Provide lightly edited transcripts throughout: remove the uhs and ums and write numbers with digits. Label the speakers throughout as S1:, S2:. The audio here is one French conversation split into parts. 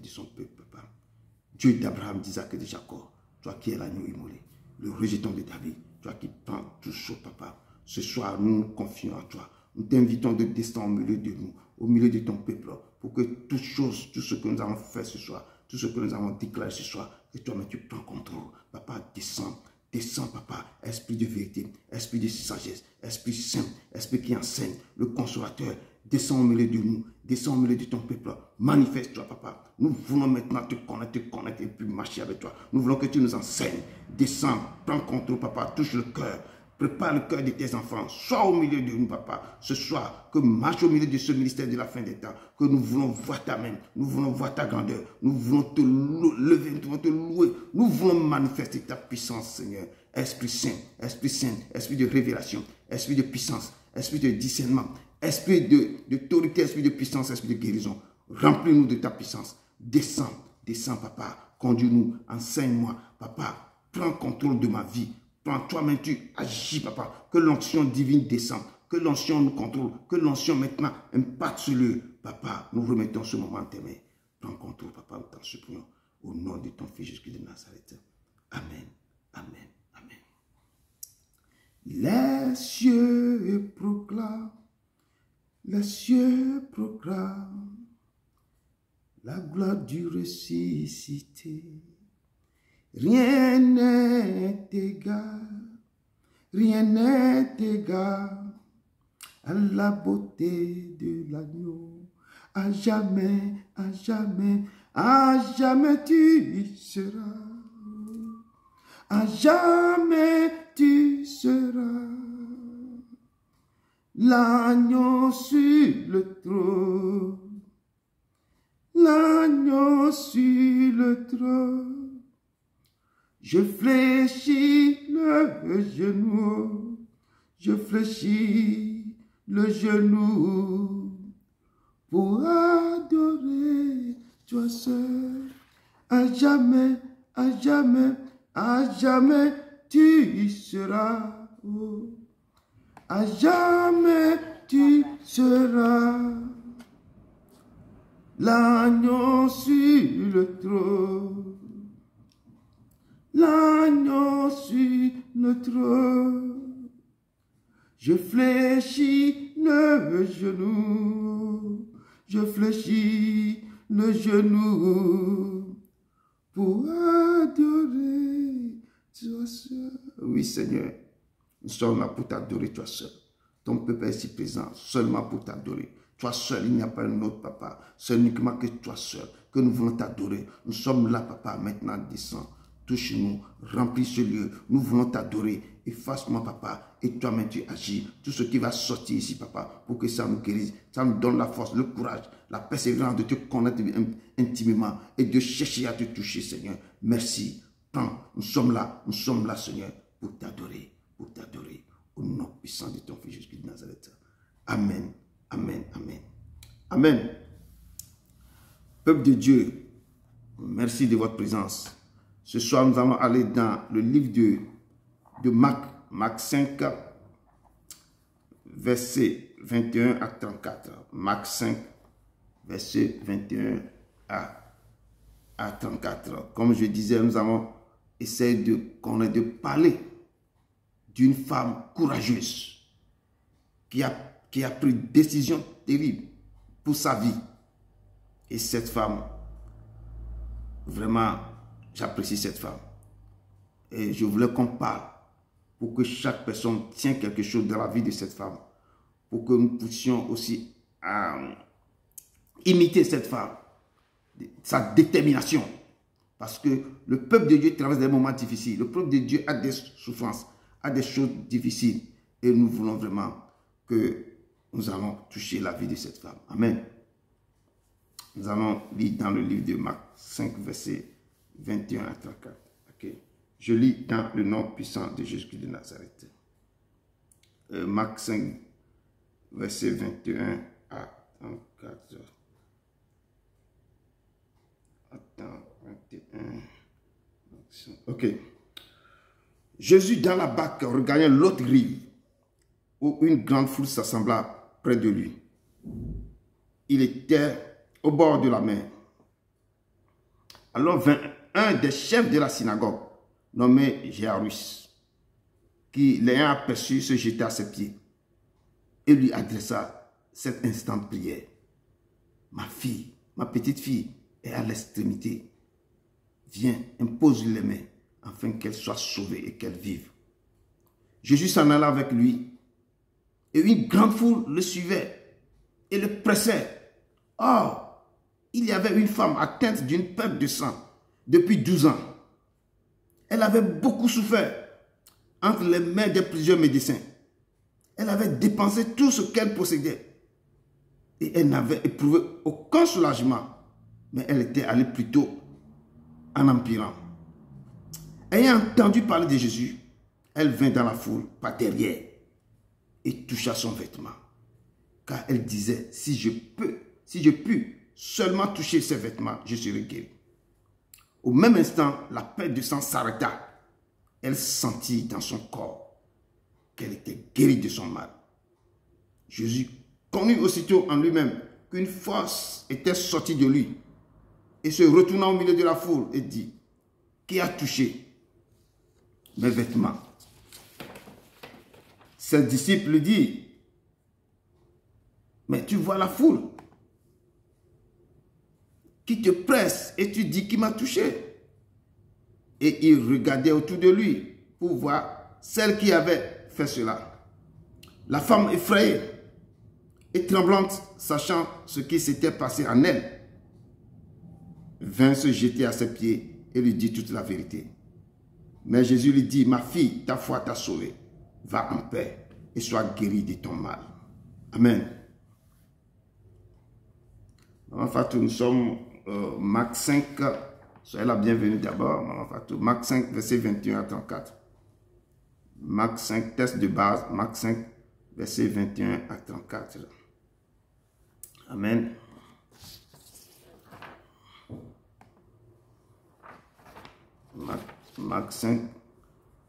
S1: son peuple, papa. Dieu d'Abraham, d'Isaac et de Jacob, toi qui es l'agneau immolé, le rejeton de David, toi qui prends tout chaud, papa. Ce soir, nous nous confions en toi. Nous t'invitons de descendre au milieu de nous, au milieu de ton peuple, pour que toutes choses, tout ce que nous avons fait ce soir, tout ce que nous avons déclaré ce soir, que toi-même tu prends contrôle. Papa, descends. Descends, papa, esprit de vérité, esprit de sagesse, esprit saint, esprit qui enseigne, le consolateur, descends au milieu de nous, descends au milieu de ton peuple, manifeste-toi, papa. Nous voulons maintenant te connaître et puis marcher avec toi. Nous voulons que tu nous enseignes. Descends, prends contrôle, papa, touche le cœur. Prépare le cœur de tes enfants. Sois au milieu de nous, papa. Ce soir, que marche au milieu de ce ministère de la fin des temps. Que nous voulons voir ta main. Nous voulons voir ta grandeur. Nous voulons te lever. Nous voulons te louer. Nous voulons manifester ta puissance, Seigneur. Esprit Saint, esprit de révélation, esprit de puissance, esprit de discernement, esprit d'autorité, esprit de puissance, esprit de guérison. Remplis-nous de ta puissance. Descends, descends, papa. Conduis-nous, enseigne-moi, papa. Prends contrôle de ma vie. Prends toi-même, tu agis, papa. Que l'onction divine descende. Que l'onction nous contrôle. Que l'onction maintenant impacte sur le papa. Nous remettons ce moment en tes mains. Prends contrôle, papa. Nous t'en supplions. Au nom de ton Fils Jésus de Nazareth. Amen. Amen. Amen. Les cieux proclament la gloire du ressuscité. Rien n'est égal à la beauté de l'agneau. À jamais, à jamais, à jamais tu seras. À jamais tu seras. L'agneau sur le trône. L'agneau sur le trône. Je fléchis le genou, je fléchis le genou pour adorer toi seul. À jamais, à jamais, à jamais tu seras. Oh. À jamais tu seras. L'agneau sur le trône. L'agneau sur le trône. Je fléchis le genou. Je fléchis le genou pour adorer toi seul. Oui, Seigneur, nous sommes là pour t'adorer toi seul. Ton peuple est ici présent seulement pour t'adorer. Toi seul, il n'y a pas un autre, papa. C'est uniquement que toi seul que nous voulons t'adorer. Nous sommes là, papa, maintenant descends. Touche-nous, remplis ce lieu. Nous voulons t'adorer. Efface-moi, papa. Et toi-même, tu agis. Tout ce qui va sortir ici, papa, pour que ça nous guérisse. Ça nous donne la force, le courage, la persévérance de te connaître intimement et de chercher à te toucher, Seigneur. Merci. Prends. Nous sommes là, Seigneur, pour t'adorer. Au nom puissant de ton Fils Jésus de Nazareth. Amen. Amen. Amen. Amen. Peuple de Dieu, merci de votre présence. Ce soir, nous allons aller dans le livre de Marc 5, verset 21 à 34. Marc 5, verset 21 à 34. Comme je disais, nous allons essayer de parler d'une femme courageuse qui a pris une décision terrible pour sa vie. Et cette femme, vraiment, j'apprécie cette femme. Et je voulais qu'on parle pour que chaque personne tienne quelque chose dans la vie de cette femme. Pour que nous puissions aussi imiter cette femme. Sa détermination. Parce que le peuple de Dieu traverse des moments difficiles. Le peuple de Dieu a des souffrances, a des choses difficiles. Et nous voulons vraiment que nous allons toucher la vie de cette femme. Amen. Nous allons lire dans le livre de Marc 5, verset 21 à 34. Okay. Je lis dans le nom puissant de Jésus de Nazareth. Marc 5, verset 21 à 34. Attends, 21. Ok. Jésus dans la barque regagnait l'autre rive où une grande foule s'assembla près de lui. Il était au bord de la mer. Alors vint un des chefs de la synagogue, nommé Jairus, qui, l'ayant aperçu, se jeta à ses pieds et lui adressa cette instante prière. Ma fille, ma petite fille est à l'extrémité. Viens, impose-lui les mains, afin qu'elle soit sauvée et qu'elle vive. Jésus s'en alla avec lui, et une grande foule le suivait et le pressait. Or, il y avait une femme atteinte d'une perte de sang depuis 12 ans. Elle avait beaucoup souffert entre les mains de plusieurs médecins. Elle avait dépensé tout ce qu'elle possédait et elle n'avait éprouvé aucun soulagement, mais elle était allée plutôt en empirant. Ayant entendu parler de Jésus, elle vint dans la foule par derrière et toucha son vêtement, car elle disait, si je puis seulement toucher ses vêtements, je serai guérie. Au même instant, la perte de sang s'arrêta. Elle sentit dans son corps qu'elle était guérie de son mal. Jésus connut aussitôt en lui-même qu'une force était sortie de lui et se retourna au milieu de la foule et dit, qui a touché mes vêtements? Ses disciples lui dirent, mais tu vois la foule qui te presse et tu dis qui m'a touché. Et il regardait autour de lui pour voir celle qui avait fait cela. La femme effrayée et tremblante, sachant ce qui s'était passé en elle, vint se jeter à ses pieds et lui dit toute la vérité. Mais Jésus lui dit, ma fille, ta foi t'a sauvée. Va en paix et sois guérie de ton mal. Amen. Maman Fatou, nous sommes Marc 5, soyez la bienvenue d'abord, Maman Fatou. Marc 5, verset 21 à 34. Marc 5, test de base, Marc 5, verset 21 à 34. Amen. Marc 5,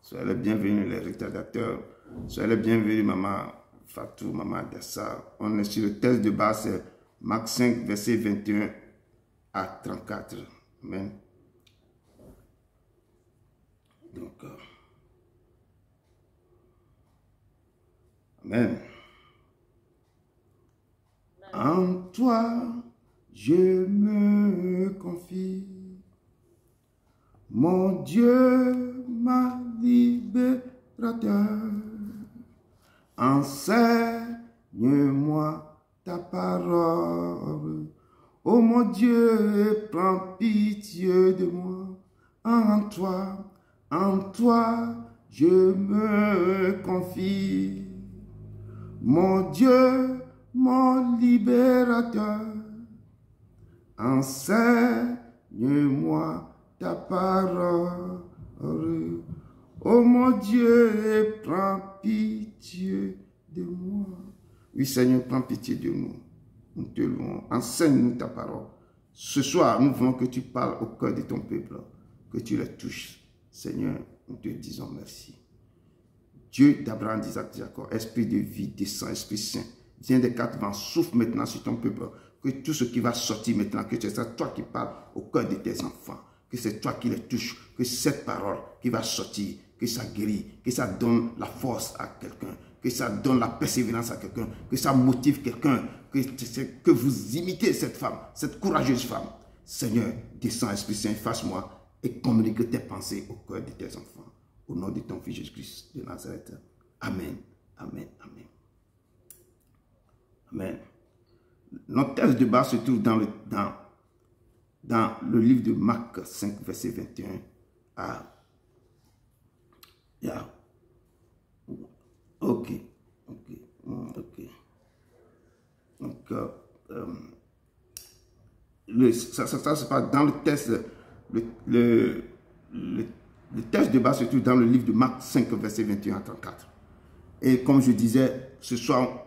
S1: soyez les bienvenus les retardateurs, soyez les bienvenus Maman Fatou, Maman Dessa. On est sur le test de base, c'est Marc 5, verset 21 à 34. Amen. Donc, amen. En toi, je me confie. Mon Dieu, ma libérateur. Enseigne-moi ta parole. Oh mon Dieu, prends pitié de moi. En toi, je me confie. Mon Dieu, mon libérateur. Enseigne-moi ta parole. Oh mon Dieu, prends pitié de moi. Oui, Seigneur, prends pitié de nous. Nous te louons. Enseigne-nous ta parole. Ce soir, nous voulons que tu parles au cœur de ton peuple, que tu les touches. Seigneur, nous te disons merci. Dieu d'Abraham, d'Isaac, de Jacob, esprit de vie, descend, Esprit Saint, viens des quatre vents, souffle maintenant sur ton peuple, que tout ce qui va sortir maintenant, que c'est toi qui parles au cœur de tes enfants, que c'est toi qui les touches, que cette parole qui va sortir, que ça guérit, que ça donne la force à quelqu'un, que ça donne la persévérance à quelqu'un, que ça motive quelqu'un, que vous imitez cette femme, cette courageuse femme. Seigneur, descends, Esprit Saint, fasse-moi et communique tes pensées au cœur de tes enfants. Au nom de ton Fils Jésus-Christ de Nazareth. Amen. Amen. Amen. Amen. Notre texte de base se trouve dans le livre de Marc 5, verset 21 à... Ok. Donc, ça se passe dans le texte, le texte de base se trouve dans le livre de Marc 5, verset 21 à 34. Et comme je disais, ce soir,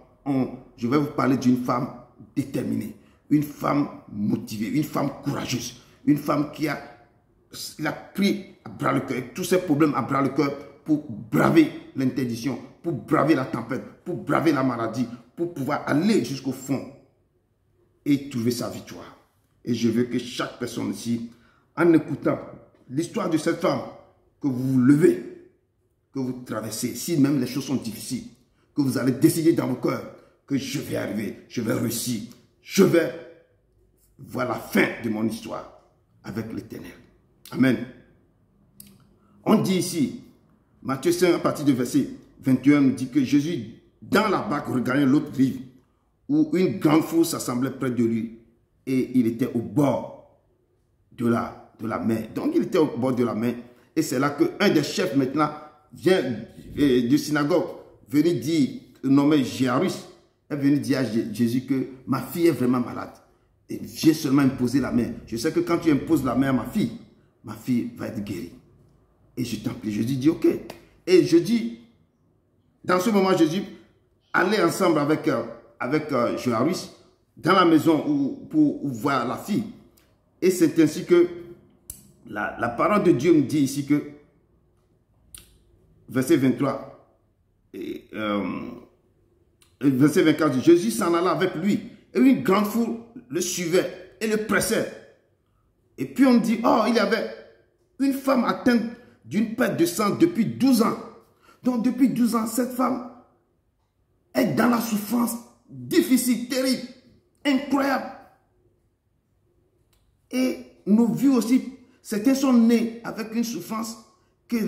S1: je vais vous parler d'une femme déterminée, une femme motivée, une femme courageuse, une femme qui a pris à bras le cœur, tous ses problèmes à bras le cœur pour braver l'interdiction, pour braver la tempête, pour braver la maladie, pour pouvoir aller jusqu'au fond et trouver sa victoire. Et je veux que chaque personne ici en écoutant l'histoire de cette femme, que vous vous levez, que vous traversez, si même les choses sont difficiles, que vous allez décider dans vos cœurs que je vais arriver, je vais réussir, je vais voir la fin de mon histoire avec l'Éternel. Amen. On dit ici, Matthieu 5, à partir du verset 21, nous dit que Jésus, dans la barque, regardait l'autre rive, où une grande foule s'assemblait près de lui, et il était au bord de la mer. Donc, il était au bord de la mer, et c'est là qu'un des chefs, maintenant, vient de synagogue, venir dire, nommé Jairus, est venu dire à Jésus que ma fille est vraiment malade. Et viens seulement imposer la main. Je sais que quand tu imposes la main à ma fille va être guérie. Et je t'en prie. Jésus dit ok. Et je dis, dans ce moment, Jésus allait ensemble avec Jairus dans la maison pour voir la fille. Et c'est ainsi que la parole de Dieu me dit ici que, verset 23, verset 24, Jésus s'en alla avec lui. Et une grande foule le suivait et le pressait. Et puis on dit, oh, il y avait une femme atteinte d'une perte de sang depuis 12 ans. Donc depuis 12 ans, cette femme est dans la souffrance difficile, terrible, incroyable. Et nos vies aussi, certains sont nés avec une souffrance,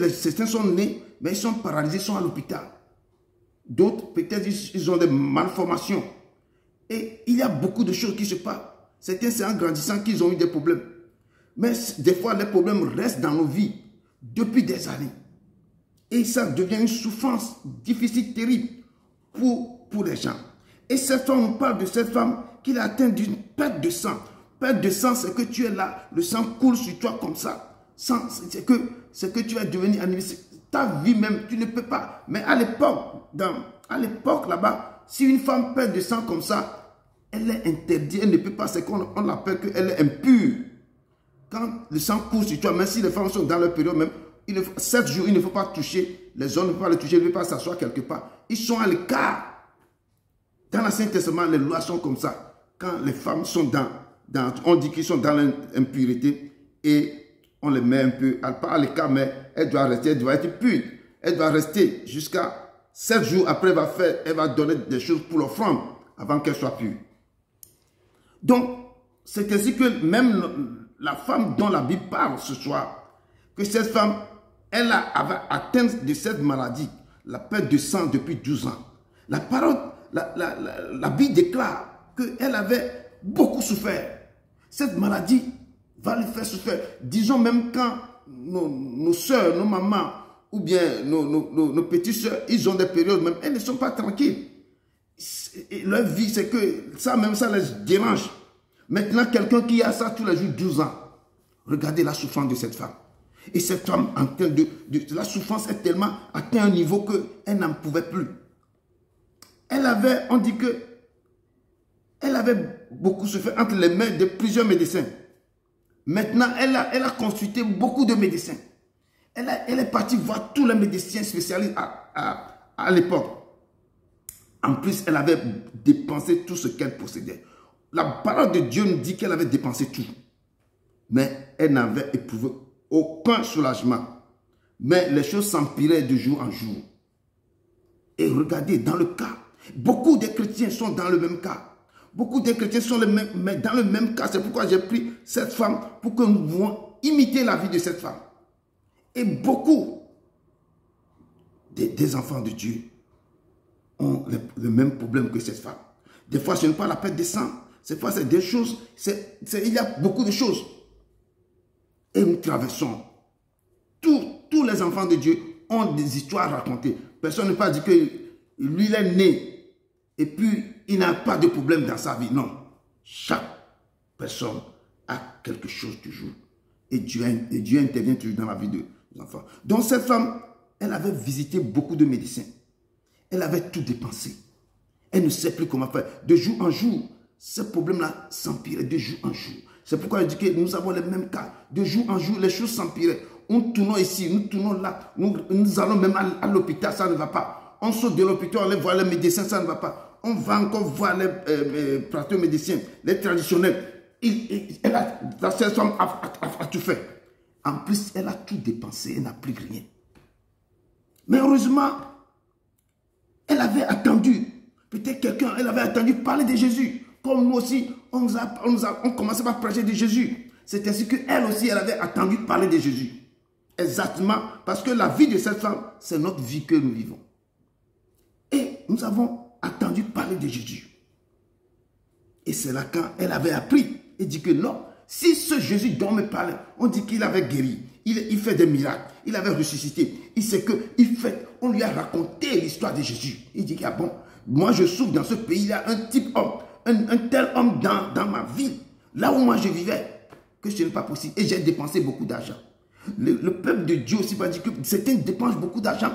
S1: certains sont nés, mais ils sont paralysés, ils sont à l'hôpital. D'autres, peut-être, ils ont des malformations. Et il y a beaucoup de choses qui se passent. Certains, c'est en grandissant qu'ils ont eu des problèmes. Mais des fois, les problèmes restent dans nos vies depuis des années. Et ça devient une souffrance difficile, terrible pour les gens. Et cette femme, on parle de cette femme qui a atteint d'une perte de sang. Perte de sang, c'est que tu es là, le sang coule sur toi comme ça. C'est que tu vas devenir animé. Ta vie même, tu ne peux pas. Mais à l'époque là-bas, si une femme perd de sang comme ça, elle est interdite, elle ne peut pas, c'est qu'on l'appelle qu'elle est impure. Quand le sang coule sur toi, même si les femmes sont dans leur période même, 7 jours, il ne faut pas toucher, les hommes ne peuvent pas les toucher, ils ne peuvent pas s'asseoir quelque part. Ils sont à l'écart. Dans l'Ancien Testament, les lois sont comme ça. Quand les femmes sont on dit qu'ils sont dans l'impureté et on les met un peu, pas à l'écart, mais elle doit rester, elle doit être pure. Elle doit rester jusqu'à 7 jours après, elle va donner des choses pour l'offrande avant qu'elle soit pure. Donc, c'est ainsi que même la femme dont la Bible parle ce soir, que cette femme, elle avait atteint de cette maladie, la perte de sang depuis 12 ans. La parole, la Bible déclare qu'elle avait beaucoup souffert. Cette maladie va lui faire souffrir. Disons même quand nos soeurs, nos mamans, ou bien nos petites soeurs, ils ont des périodes même, elles ne sont pas tranquilles. Et leur vie, c'est que ça même, ça les dérange. Maintenant, quelqu'un qui a ça tous les jours, 12 ans, regardez la souffrance de cette femme. Et cette femme, en train la souffrance est tellement atteint un niveau qu'elle n'en pouvait plus. Elle avait, on dit que, elle avait beaucoup souffert entre les mains de plusieurs médecins. Maintenant, elle a consulté beaucoup de médecins. Elle est partie voir tous les médecins spécialistes à l'époque. En plus, elle avait dépensé tout ce qu'elle possédait. La parole de Dieu nous dit qu'elle avait dépensé tout. Mais elle n'avait éprouvé aucun soulagement. Mais les choses s'empiraient de jour en jour. Et regardez, dans le cas, beaucoup de chrétiens sont dans le même cas. Beaucoup de chrétiens sont mais dans le même cas. C'est pourquoi j'ai pris cette femme pour que nous puissions imiter la vie de cette femme. Et beaucoup des enfants de Dieu ont le même problème que cette femme. Des fois, ce n'est pas la perte de sang. Des fois, c'est des choses. Il y a beaucoup de choses. Et nous traversons. Tous les enfants de Dieu ont des histoires à raconter. Personne ne peut pas dire que lui, il est né et puis il n'a pas de problème dans sa vie. Non. Chaque personne a quelque chose toujours. Et Dieu intervient toujours dans la vie des enfants. Donc cette femme, elle avait visité beaucoup de médecins. Elle avait tout dépensé. Elle ne sait plus comment faire. De jour en jour, ce problème-là s'empirait de jour en jour. C'est pourquoi je dis que nous avons les mêmes cas. De jour en jour, les choses s'empiraient. Nous tournons ici, nous tournons là. Nous allons même à l'hôpital, ça ne va pas. On sort de l'hôpital, on allait voir les médecins, ça ne va pas. On va encore voir les pratiques médecins, les traditionnels. Cette femme a a tout fait. En plus, elle a tout dépensé, elle n'a plus rien. Mais heureusement, elle avait attendu. Peut-être quelqu'un, elle avait attendu parler de Jésus. Comme nous aussi, on commençait par prêcher de Jésus. C'est ainsi qu'elle aussi, elle avait attendu parler de Jésus. Exactement, parce que la vie de cette femme, c'est notre vie que nous vivons. Et nous avons attendu parler de Jésus. Et c'est là quand elle avait appris. Elle dit que non, si ce Jésus dont on me parlait, on dit qu'il avait guéri, il fait des miracles, il avait ressuscité. Il sait que on lui a raconté l'histoire de Jésus. Il dit que ah bon, moi je souffre dans ce pays, il y a un type homme, un tel homme dans ma ville, là où moi je vivais, que ce n'est pas possible. Et j'ai dépensé beaucoup d'argent. Le peuple de Dieu aussi va dire que certains dépensent beaucoup d'argent.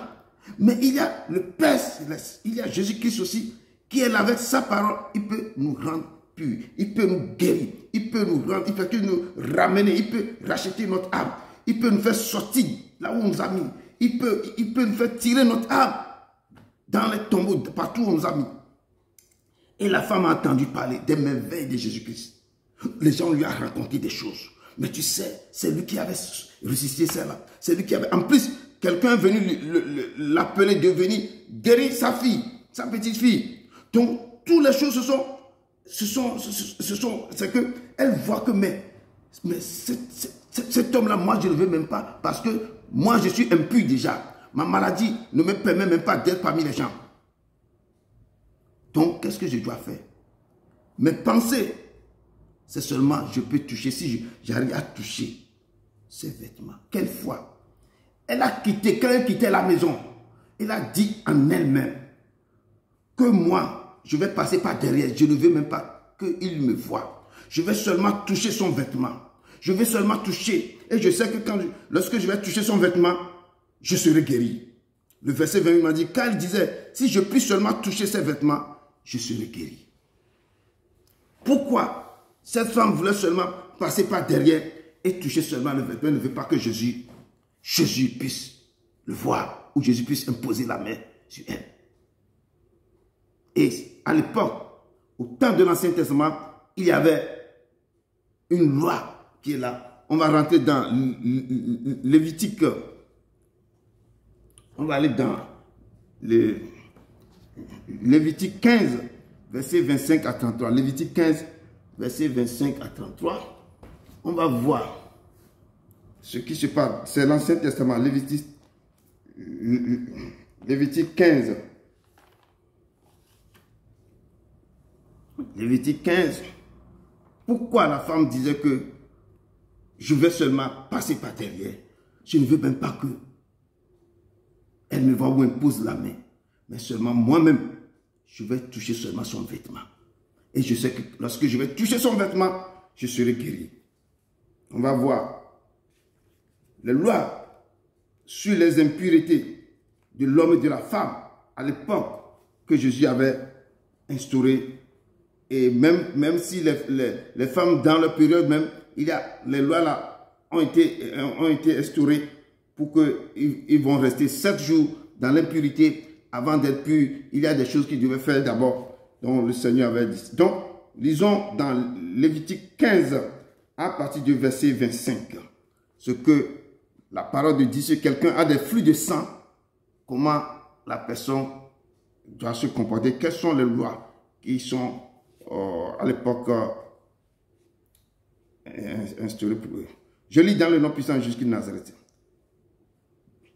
S1: Mais il y a le Père Céleste, il y a Jésus-Christ aussi, qui est avec sa parole, il peut nous rendre purs, il peut nous guérir, il peut nous rendre, il peut nous ramener, il peut racheter notre âme, il peut nous faire sortir là où on nous a mis, il peut nous faire tirer notre âme dans les tombeaux, partout où on nous a mis. Et la femme a entendu parler des merveilles de Jésus-Christ. Les gens lui ont raconté des choses. Mais tu sais, c'est lui qui avait ressuscité celle-là. C'est lui qui avait... En plus, quelqu'un est venu l'appeler de venir guérir sa fille, sa petite fille. Donc, toutes les choses c'est que elle voit que, mais cet homme-là, moi, je ne le veux même pas parce que moi, je suis impur déjà. Ma maladie ne me permet même pas d'être parmi les gens. Donc, qu'est-ce que je dois faire? Mes pensées, c'est seulement je peux toucher, si j'arrive à toucher ses vêtements. Quelle foi! Elle a quitté, quand elle quittait la maison, elle a dit en elle-même que moi, je vais passer par derrière, je ne veux même pas qu'il me voie. Je vais seulement toucher son vêtement. Je vais seulement toucher. Et je sais que lorsque je vais toucher son vêtement, je serai guéri. Le verset 28 m'a dit, quand il disait, si je puis seulement toucher ses vêtements, je serai guéri. Pourquoi cette femme voulait seulement passer par derrière et toucher seulement le vêtement? Elle ne veut pas que Jésus puisse le voir, ou Jésus puisse imposer la main sur elle. Et à l'époque, au temps de l'Ancien Testament, il y avait une loi qui est là. On va rentrer dans Lévitique. On va aller dans Lévitique 15, verset 25 à 33. Lévitique 15, verset 25 à 33. On va voir ce qui se passe. C'est l'Ancien Testament. Lévitique 15. Lévitique 15. Pourquoi la femme disait que je vais seulement passer par derrière? Je ne veux même pas que elle me voit ou impose la main. Mais seulement moi-même, je vais toucher seulement son vêtement. Et je sais que lorsque je vais toucher son vêtement, je serai guéri. On va voir les lois sur les impuretés de l'homme et de la femme à l'époque que Jésus avait instauré. Et même si les femmes dans leur période même, les lois là ont été instaurées pour qu'ils vont rester 7 jours dans l'impurité avant d'être purs. Il y a des choses qu'ils devaient faire d'abord, dont le Seigneur avait dit. Donc, lisons dans Lévitique 15 à partir du verset 25, ce que la parole de Dieu, si quelqu'un a des flux de sang, comment la personne doit se comporter, quelles sont les lois qui sont à l'époque instaurées pour eux. Je lis dans le nom puissant de Jésus de Nazareth.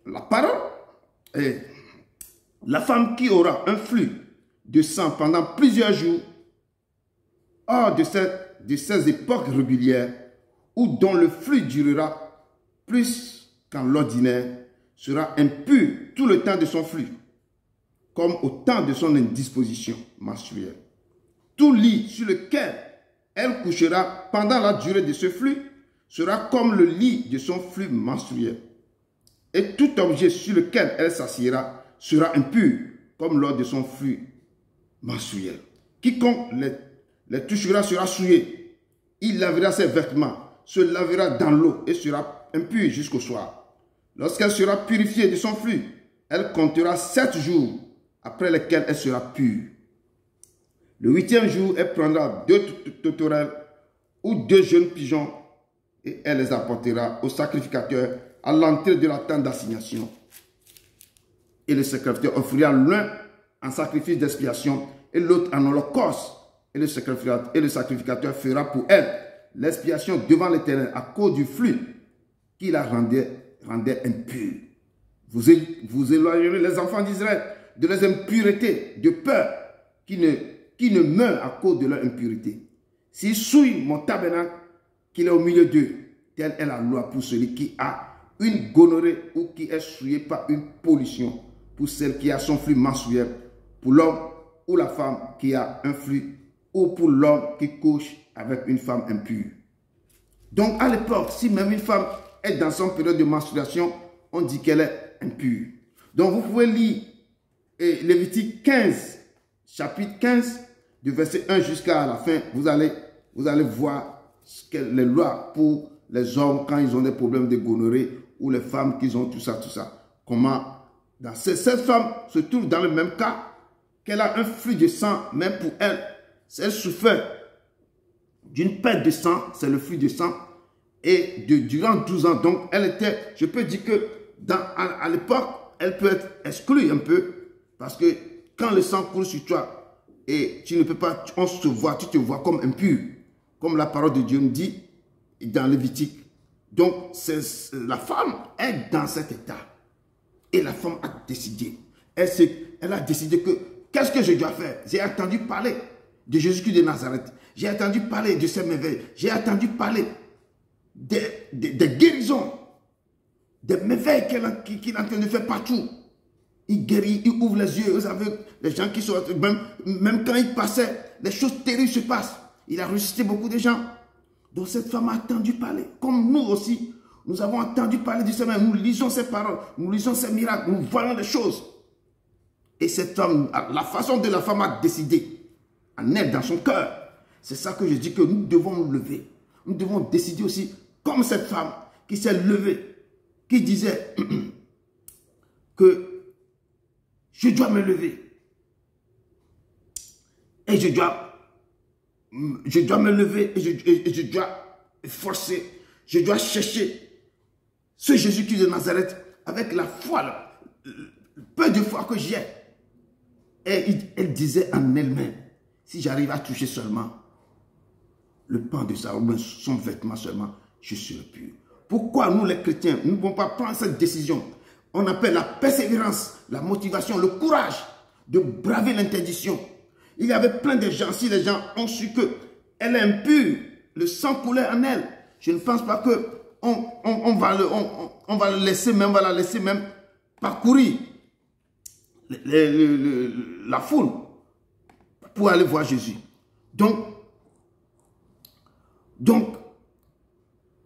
S1: La parole est: la femme qui aura un flux de sang pendant plusieurs jours, hors de ces époques régulières, ou dont le flux durera plus qu'en l'ordinaire, sera impure tout le temps de son flux, comme au temps de son indisposition menstruelle. Tout lit sur lequel elle couchera pendant la durée de ce flux sera comme le lit de son flux menstruel. Et tout objet sur lequel elle s'assiera sera impur, comme lors de son flux menstruel. Quiconque les touchera sera souillé. Il lavera ses vêtements, se lavera dans l'eau et sera impur jusqu'au soir. Lorsqu'elle sera purifiée de son flux, elle comptera 7 jours, après lesquels elle sera pure. Le 8e jour, elle prendra 2 tourterelles ou 2 jeunes pigeons et elle les apportera au sacrificateur à l'entrée de la tente d'assignation. Et le sacrificateur offrira l'un en sacrifice d'expiation et l'autre en holocauste. Et le sacrificateur fera pour elle l'expiation devant l'Éternel à cause du flux qui la rendait impure. Vous éloignerez les enfants d'Israël de leurs impuretés, de peur qui ne meurent à cause de leur impureté. S'ils souillent mon tabernacle, qu'il est au milieu d'eux, telle est la loi pour celui qui a une gonorrhée ou qui est souillé par une pollution, pour celle qui a son flux menstruel, pour l'homme ou la femme qui a un flux, ou pour l'homme qui couche avec une femme impure. Donc à l'époque, si même une femme est dans son période de menstruation, on dit qu'elle est impure. Donc vous pouvez lire Lévitique 15, chapitre 15, du verset 1 jusqu'à la fin. Vous allez voir les lois pour les hommes quand ils ont des problèmes de gonorrhée ou les femmes qui ont tout ça. Comment cette femme se trouve dans le même cas, qu'elle a un flux de sang, même pour elle. Si elle souffrait d'une perte de sang, c'est le flux de sang. Et durant 12 ans, donc elle était, je peux dire que à l'époque, elle peut être exclue un peu. Parce que quand le sang coule sur toi et tu ne peux pas, tu te vois comme impur. Comme la parole de Dieu nous dit dans Lévitique. Donc la femme est dans cet état. Et la femme a décidé. Elle a décidé que, qu'est-ce que je dois faire? J'ai entendu parler de Jésus-Christ de Nazareth. J'ai entendu parler de ses merveilles. J'ai entendu parler des guérisons, des merveilles qu'il est en train de faire partout. Il guérit, il ouvre les yeux aux aveugles, les gens qui sont... Même quand il passait, les choses terribles se passent. Il a ressuscité beaucoup de gens. Donc cette femme a entendu parler. Comme nous aussi, nous avons entendu parler de ces mêmes. Nous lisons ces paroles, nous lisons ces miracles, nous voyons les choses. Et cette femme, la façon dont la femme a décidé, en elle, dans son cœur, c'est ça que je dis que nous devons nous lever. Nous devons décider aussi, comme cette femme qui s'est levée, qui disait que je dois me lever. Et je dois me lever et je dois forcer. Je dois chercher ce Jésus-Christ de Nazareth avec la foi, peu de foi que j'ai. Et elle disait en elle-même, si j'arrive à toucher seulement le pan de sa robe, son vêtement seulement, je serai pur. Pourquoi nous les chrétiens, nous ne pouvons pas prendre cette décision? On appelle la persévérance, la motivation, le courage de braver l'interdiction. Il y avait plein de gens, si les gens ont su qu'elle est impure, le sang coulait en elle, je ne pense pas qu'on va la laisser même parcourir la foule pour aller voir Jésus. Donc,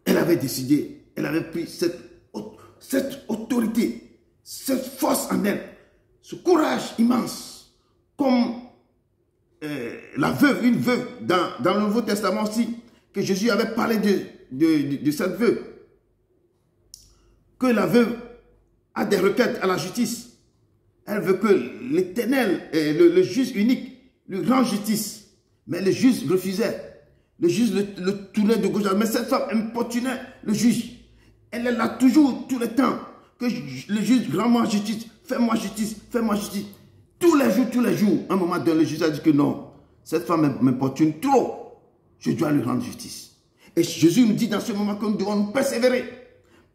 S1: elle avait décidé, elle avait pris cette autorité, cette force en elle, ce courage immense, comme la veuve, une veuve, dans le Nouveau Testament aussi, que Jésus avait parlé de cette veuve, que la veuve a des requêtes à la justice. Elle veut que l'Éternel, le juge unique, lui rende justice. Mais le juge refusait. Le juge le tournait de gauche à droite. Mais cette femme importunait le juge. Elle est là toujours, tout le temps. Que le juge rend-moi justice, fais-moi justice, fais-moi justice. Tous les jours, à un moment donné, le juge a dit que non, cette femme m'importune trop. Je dois lui rendre justice. Et Jésus nous dit dans ce moment que nous devons nous persévérer.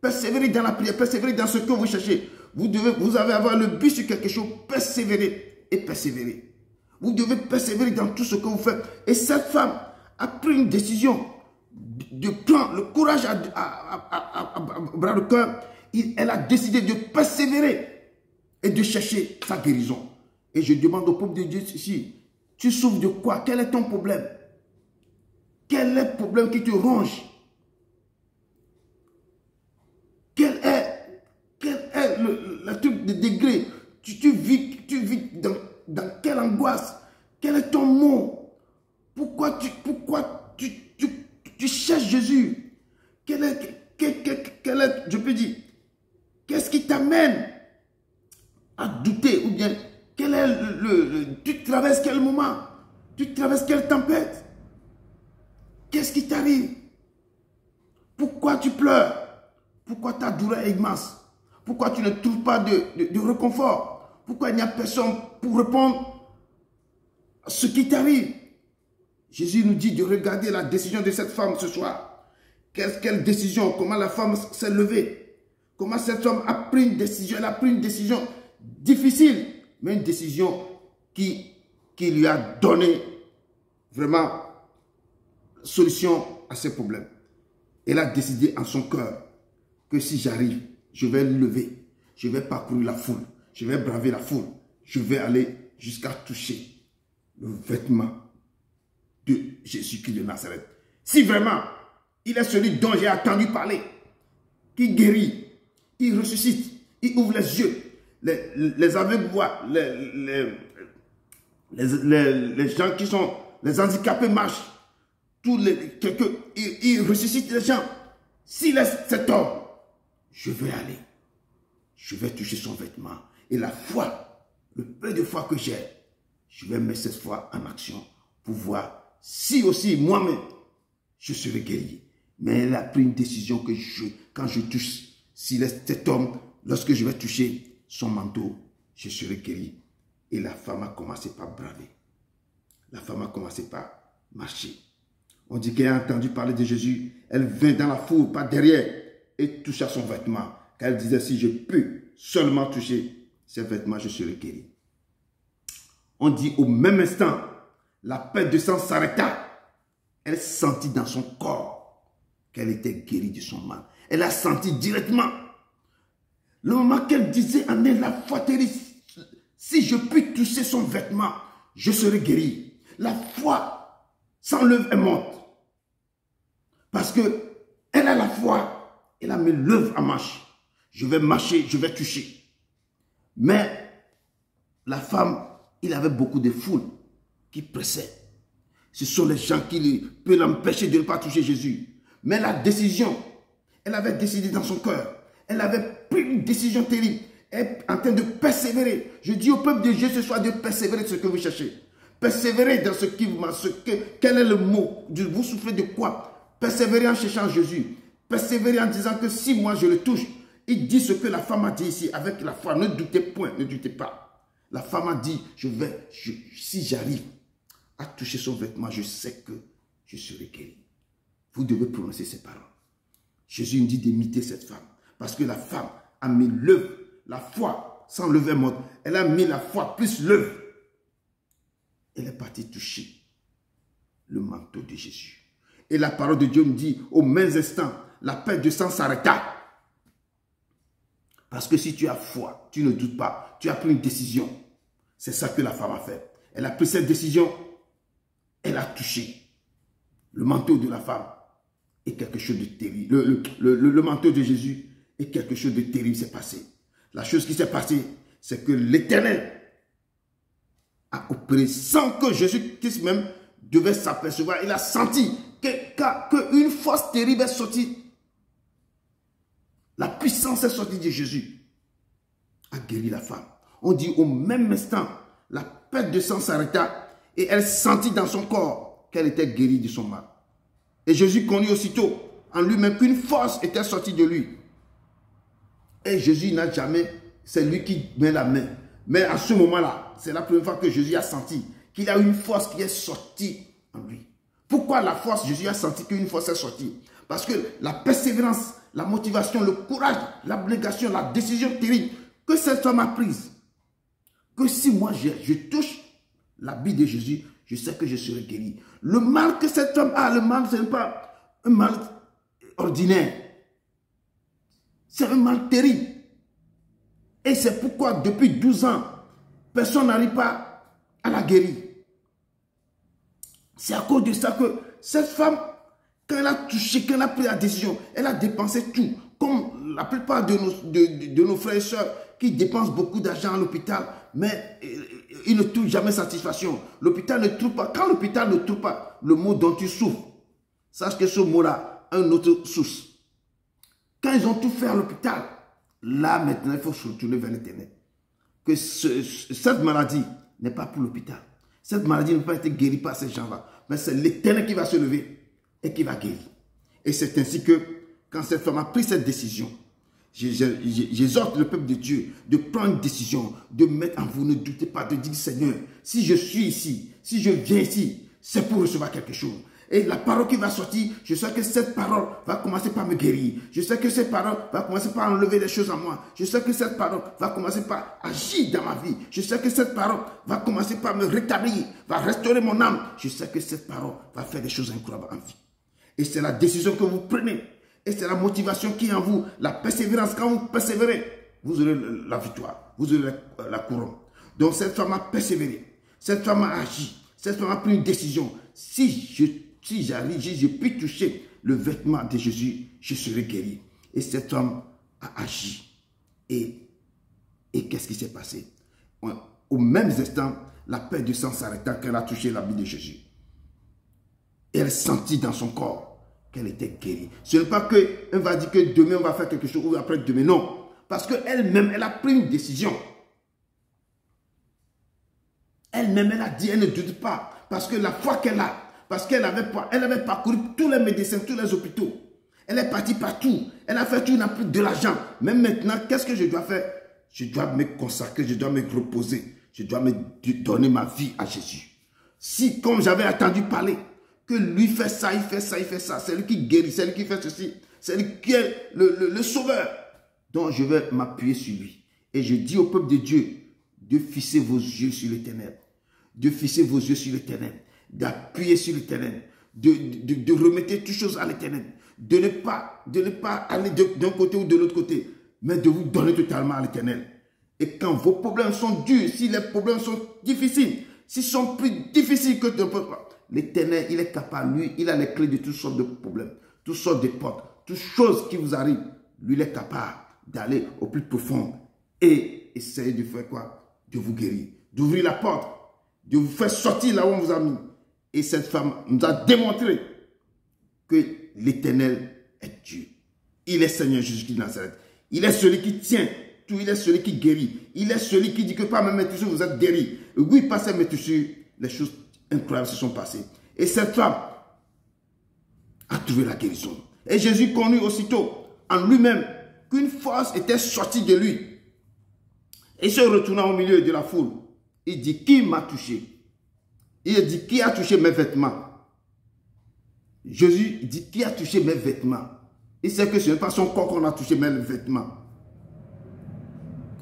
S1: Persévérer dans la prière, persévérer dans ce que vous cherchez. Vous avez avoir le but sur quelque chose, persévérer et persévérer. Vous devez persévérer dans tout ce que vous faites. Et cette femme a pris une décision de prendre le courage à bras le cœur. Elle a décidé de persévérer et de chercher sa guérison. Et je demande au peuple de Dieu ici, tu souffres de quoi? Quel est ton problème? Quel est le problème qui te ronge? Quel est le truc de degré? Tu vis dans quelle angoisse? Quel est ton mot? Pourquoi tu cherches Jésus? Quel est, je peux dire, qu'est-ce qui t'amène à douter? Ou bien, tu traverses quel moment? Tu traverses quelle tempête? Qu'est-ce qui t'arrive? Pourquoi ta douleur est immense? Pourquoi tu ne trouves pas de réconfort? Pourquoi il n'y a personne pour répondre à ce qui t'arrive? Jésus nous dit de regarder la décision de cette femme ce soir. Quelle décision? Comment la femme s'est levée? Comment cette femme a pris une décision? Elle a pris une décision difficile, mais une décision qui lui a donné vraiment solution à ses problèmes. Elle a décidé en son cœur que si j'arrive, je vais lever, je vais parcourir la foule, je vais braver la foule, je vais aller jusqu'à toucher le vêtement de Jésus-Christ de Nazareth. Si vraiment il est celui dont j'ai entendu parler, qui guérit, il ressuscite, il ouvre les yeux, les aveugles voient, les gens qui sont, les handicapés marchent, il ressuscite les gens. S'il est cet homme, je vais aller, je vais toucher son vêtement. Et la foi, le peu de foi que j'ai, je vais mettre cette foi en action pour voir si aussi moi-même, je serai guéri. Mais elle a pris une décision que quand je touche, s'il est cet homme, lorsque je vais toucher son manteau, je serai guéri. Et la femme a commencé par braver. La femme a commencé par marcher. On dit qu'elle a entendu parler de Jésus. Elle vint dans la foule, par derrière, et toucha son vêtement. Car elle disait, si je peux seulement toucher ses vêtements, je serai guéri. On dit au même instant, la perte de sang s'arrêta. Elle sentit dans son corps qu'elle était guérie de son mal. Elle a senti directement. Le moment qu'elle disait en elle, la foi terrible, si je puis toucher son vêtement, je serai guéri. La foi s'enlève et monte. Parce que elle a la foi. Elle a mis l'œuvre en marche. Je vais marcher, je vais toucher. Mais la femme, il avait beaucoup de foules qui pressaient. Ce sont les gens qui peuvent l'empêcher de ne pas toucher Jésus. Mais la décision, elle avait décidé dans son cœur. Elle avait pris une décision terrible. Elle est en train de persévérer. Je dis au peuple de Dieu ce soir de persévérer ce que vous cherchez. Persévérer dans ce qui vous manque. Quel est le mot? Vous souffrez de quoi? Persévérer en cherchant Jésus. Persévérer en disant que si moi je le touche, il dit ce que la femme a dit ici avec la foi. Ne doutez point, ne doutez pas. La femme a dit, si j'arrive à toucher son vêtement, je sais que je serai guéri. Vous devez prononcer ces paroles. Jésus nous dit d'imiter cette femme. Parce que la femme a mis l'œuvre, la foi, sans lever mot. Elle a mis la foi plus l'œuvre. Elle est partie toucher le manteau de Jésus. Et la parole de Dieu me dit, au même instant, la perte de sang s'arrêta. Parce que si tu as foi, tu ne doutes pas, tu as pris une décision. C'est ça que la femme a fait. Elle a pris cette décision, elle a touché le manteau de la femme. Et quelque chose de terrible. Le manteau de Jésus et quelque chose de terrible s'est passé. La chose qui s'est passée, c'est que l'Éternel a opéré sans que Jésus-Christ même devait s'apercevoir. Il a senti qu'une force terrible est sortie. La puissance est sortie de Jésus. A guéri la femme. On dit au même instant, la perte de sang s'arrêta et elle sentit dans son corps qu'elle était guérie de son mal. Et Jésus connut aussitôt en lui-même qu'une force était sortie de lui. Et Jésus n'a jamais, c'est lui qui met la main. Mais à ce moment-là, c'est la première fois que Jésus a senti qu'il a une force qui est sortie en lui. Pourquoi la force? Jésus a senti qu'une force est sortie. Parce que la persévérance, la motivation, le courage, l'abnégation, la décision terrible que cette femme a prise. Que si moi je touche l'habit de Jésus, je sais que je serai guéri. Le mal que cette femme a, le mal, ce n'est pas un mal ordinaire. C'est un mal terrible. Et c'est pourquoi depuis 12 ans, personne n'arrive pas à la guérir. C'est à cause de ça que cette femme, quand elle a touché, quand elle a pris la décision, elle a dépensé tout. Comme la plupart de nos frères et sœurs qui dépensent beaucoup d'argent à l'hôpital, mais ils ne trouvent jamais satisfaction. L'hôpital ne trouve pas. Quand l'hôpital ne trouve pas le mot dont tu souffres, sache que ce mot-là a une autre source. Quand ils ont tout fait à l'hôpital, là maintenant il faut se retourner vers l'Éternel. Que cette maladie n'est pas pour l'hôpital. Cette maladie ne peut pas être guérie par ces gens-là. Mais c'est l'Éternel qui va se lever et qui va guérir. Et c'est ainsi que quand cette femme a pris cette décision, J'exhorte le peuple de Dieu de prendre une décision, de mettre en vous, ne doutez pas, de dire Seigneur, si je suis ici, si je viens ici, c'est pour recevoir quelque chose. Et la parole qui va sortir, je sais que cette parole va commencer par me guérir. Je sais que cette parole va commencer par enlever des choses en moi. Je sais que cette parole va commencer par agir dans ma vie. Je sais que cette parole va commencer par me rétablir, va restaurer mon âme. Je sais que cette parole va faire des choses incroyables en vie. Et c'est la décision que vous prenez. Et c'est la motivation qui est en vous, la persévérance. Quand vous persévérez, vous aurez la victoire, vous aurez la couronne. Donc cette femme a persévéré, cette femme a agi, cette femme a pris une décision. Si j'arrive, je puis toucher le vêtement de Jésus, je serai guéri. Et cette femme a agi. Et qu'est-ce qui s'est passé? Au même instant, la perte de sang s'arrêta quand elle a touché l'habit de Jésus. Et elle sentit dans son corps qu'elle était guérie. Ce n'est pas qu'elle va dire que demain on va faire quelque chose ou après-demain, non. Parce qu'elle-même, elle a pris une décision. Elle-même, elle a dit, elle ne doute pas. Parce que la foi qu'elle a, parce qu'elle avait parcouru tous les médecins, tous les hôpitaux. Elle est partie partout. Elle a fait tout, elle n'a plus de l'argent. Même maintenant, qu'est-ce que je dois faire? Je dois me consacrer, je dois me reposer. Je dois me donner ma vie à Jésus. Si, comme j'avais attendu parler, que lui fait ça, il fait ça, il fait ça. C'est lui qui guérit, c'est lui qui fait ceci. C'est lui qui est le sauveur. Donc je vais m'appuyer sur lui. Et je dis au peuple de Dieu de fixer vos yeux sur l'Éternel. De fixer vos yeux sur l'Éternel. D'appuyer sur l'Éternel. De remettre toutes choses à l'Éternel. De ne pas aller d'un côté ou de l'autre côté. Mais de vous donner totalement à l'Éternel. Et quand vos problèmes sont durs, si les problèmes sont difficiles, s'ils sont plus difficiles que de l'Éternel, il est capable, lui, il a les clés de toutes sortes de problèmes, toutes sortes de portes, toutes choses qui vous arrivent. Lui, il est capable d'aller au plus profond et essayer de faire quoi? De vous guérir, d'ouvrir la porte, de vous faire sortir là où on vous a mis. Et cette femme nous a démontré que l'Éternel est Dieu. Il est Seigneur Jésus-Christ de Nazareth. Il est celui qui tient tout, il est celui qui guérit. Il est celui qui dit que par mes métissures, vous êtes guéris. Oui, par ces métissures, les choses incroyables se sont passées. Et cette femme a trouvé la guérison. Et Jésus connut aussitôt en lui-même qu'une force était sortie de lui. Et se retournant au milieu de la foule, il dit, qui m'a touché? Il dit, qui a touché mes vêtements? Jésus dit, qui a touché mes vêtements? Il sait que ce n'est pas son corps qu'on a touché, mais les vêtements.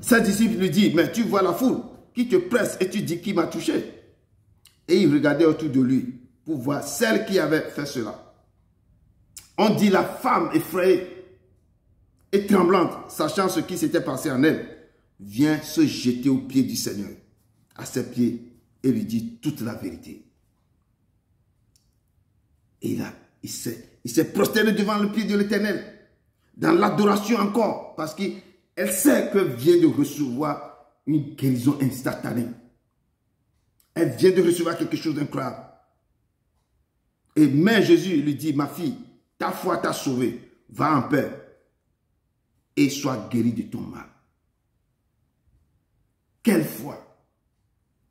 S1: Ses disciples lui disent, mais tu vois la foule qui te presse et tu dis, qui m'a touché? Et il regardait autour de lui pour voir celle qui avait fait cela. On dit, la femme effrayée et tremblante, sachant ce qui s'était passé en elle, vient se jeter aux pieds du Seigneur, à ses pieds, et lui dit toute la vérité. Et là, il s'est prosterné devant le pied de l'Éternel, dans l'adoration encore, parce qu'elle sait qu'elle vient de recevoir une guérison instantanée. Elle vient de recevoir quelque chose d'incroyable. Et mais Jésus lui dit, ma fille, ta foi t'a sauvée, va en paix et sois guérie de ton mal. Quelle foi,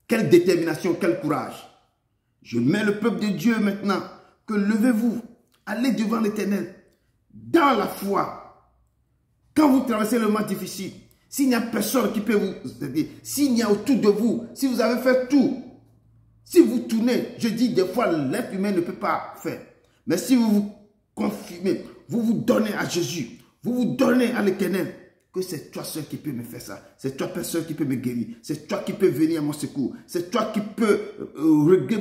S1: quelle détermination, quel courage. Je mets le peuple de Dieu maintenant, que levez-vous, allez devant l'Éternel, dans la foi. Quand vous traversez le moment difficile, s'il n'y a personne qui peut vous aider, s'il n'y a autour de vous, si vous avez fait tout, si vous tournez, je dis des fois l'être humain ne peut pas faire. Mais si vous vous confirmez, vous vous donnez à Jésus, vous vous donnez à l'Éternel, que c'est toi seul qui peux me faire ça. C'est toi seul qui peut me guérir. C'est toi qui peux venir à mon secours. C'est toi qui peux régler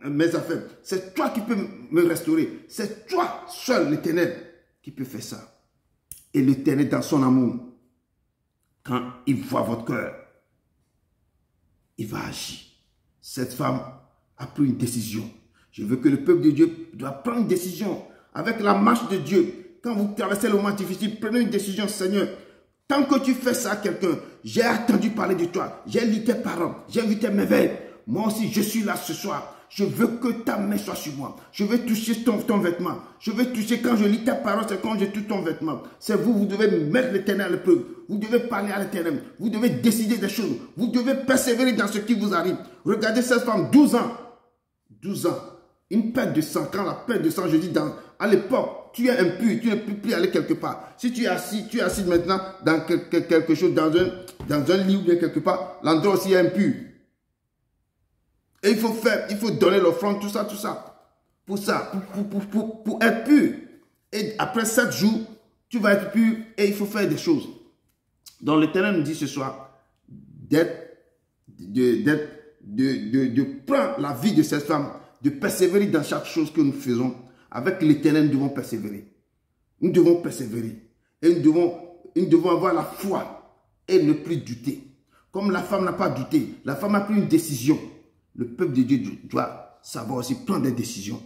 S1: mes affaires. C'est toi qui peux me restaurer. C'est toi seul, l'Éternel, qui peut faire ça. Et l'Éternel, dans son amour, quand il voit votre cœur, il va agir. Cette femme a pris une décision. Je veux que le peuple de Dieu doit prendre une décision avec la marche de Dieu. Quand vous traversez le moment difficile, prenez une décision, Seigneur. Tant que tu fais ça à quelqu'un, j'ai attendu parler de toi, j'ai lu tes paroles, j'ai vu tes merveilles. Moi aussi, je suis là ce soir. Je veux que ta main soit sur moi. Je veux toucher ton vêtement. Je veux toucher quand je lis tes paroles, c'est quand je touche ton vêtement. C'est vous devez mettre l'Éternel à l'épreuve. Vous devez parler à l'Éternel. Vous devez décider des choses. Vous devez persévérer dans ce qui vous arrive. Regardez cette femme, 12 ans. 12 ans. Une perte de sang. Quand la perte de sang, je dis à l'époque, tu es impur, tu ne peux plus aller quelque part. Si tu es assis maintenant dans quelque chose, dans un lit ou bien quelque part, l'endroit aussi est impur. Et il faut donner l'offrande, tout ça. Pour ça, pour être pur. Et après 7 jours, tu vas être pur et il faut faire des choses. Donc l'Éternel nous dit ce soir de prendre la vie de cette femme, de persévérer dans chaque chose que nous faisons. Avec l'Éternel, nous devons persévérer. Nous devons persévérer. Et nous devons avoir la foi et ne plus douter. Comme la femme n'a pas douté, la femme a pris une décision. Le peuple de Dieu doit savoir aussi prendre des décisions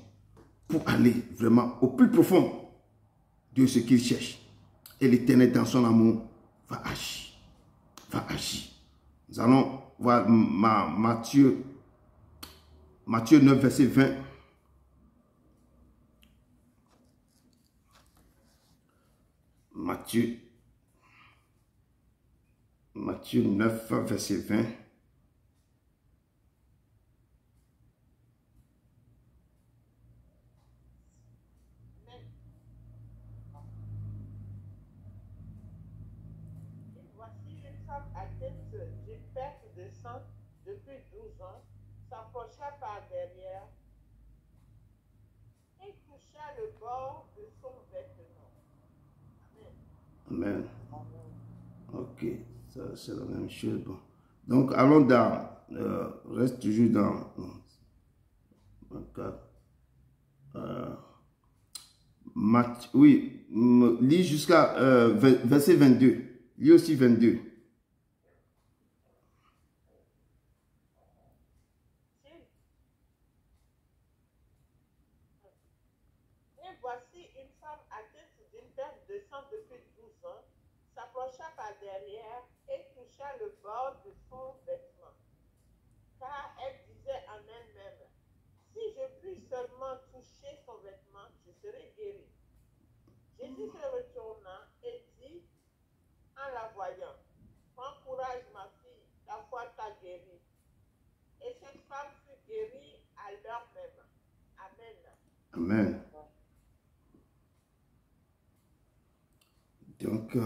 S1: pour aller vraiment au plus profond de ce qu'il cherche. Et l'Éternel, dans son amour, va agir. Nous allons voir Matthieu 9, verset 20. Matthieu 9, verset 20.
S2: Depuis 12 ans, s'approcha par derrière et toucha le bord de son vêtement.
S1: Amen. Ok, ça c'est la même chose. Bon. Donc allons dans, reste toujours dans oui, lis jusqu'à verset 22. Lis aussi 22.
S2: S'approcha par derrière et toucha le bord de son vêtement. Car elle disait en elle-même, si je puis seulement toucher son vêtement, je serai guérie. Jésus se retourna et dit, en la voyant, prends courage ma fille, la foi t'a guérie. Et cette femme fut guérie à l'heure même. Amen.
S1: Amen. Donc,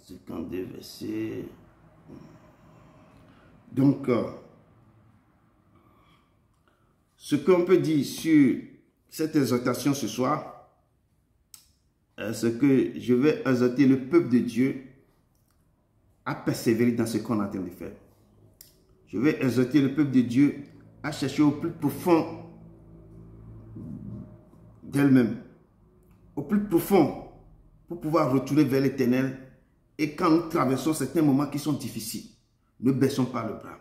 S1: c'est quand des versets. Donc, ce qu'on peut dire sur cette exhortation ce soir, c'est que je vais exhorter le peuple de Dieu à persévérer dans ce qu'on est en train de faire. Je vais exhorter le peuple de Dieu à chercher au plus profond d'elle-même, au plus profond, pour pouvoir retourner vers l'Éternel. Et quand nous traversons certains moments qui sont difficiles, ne baissons pas le bras.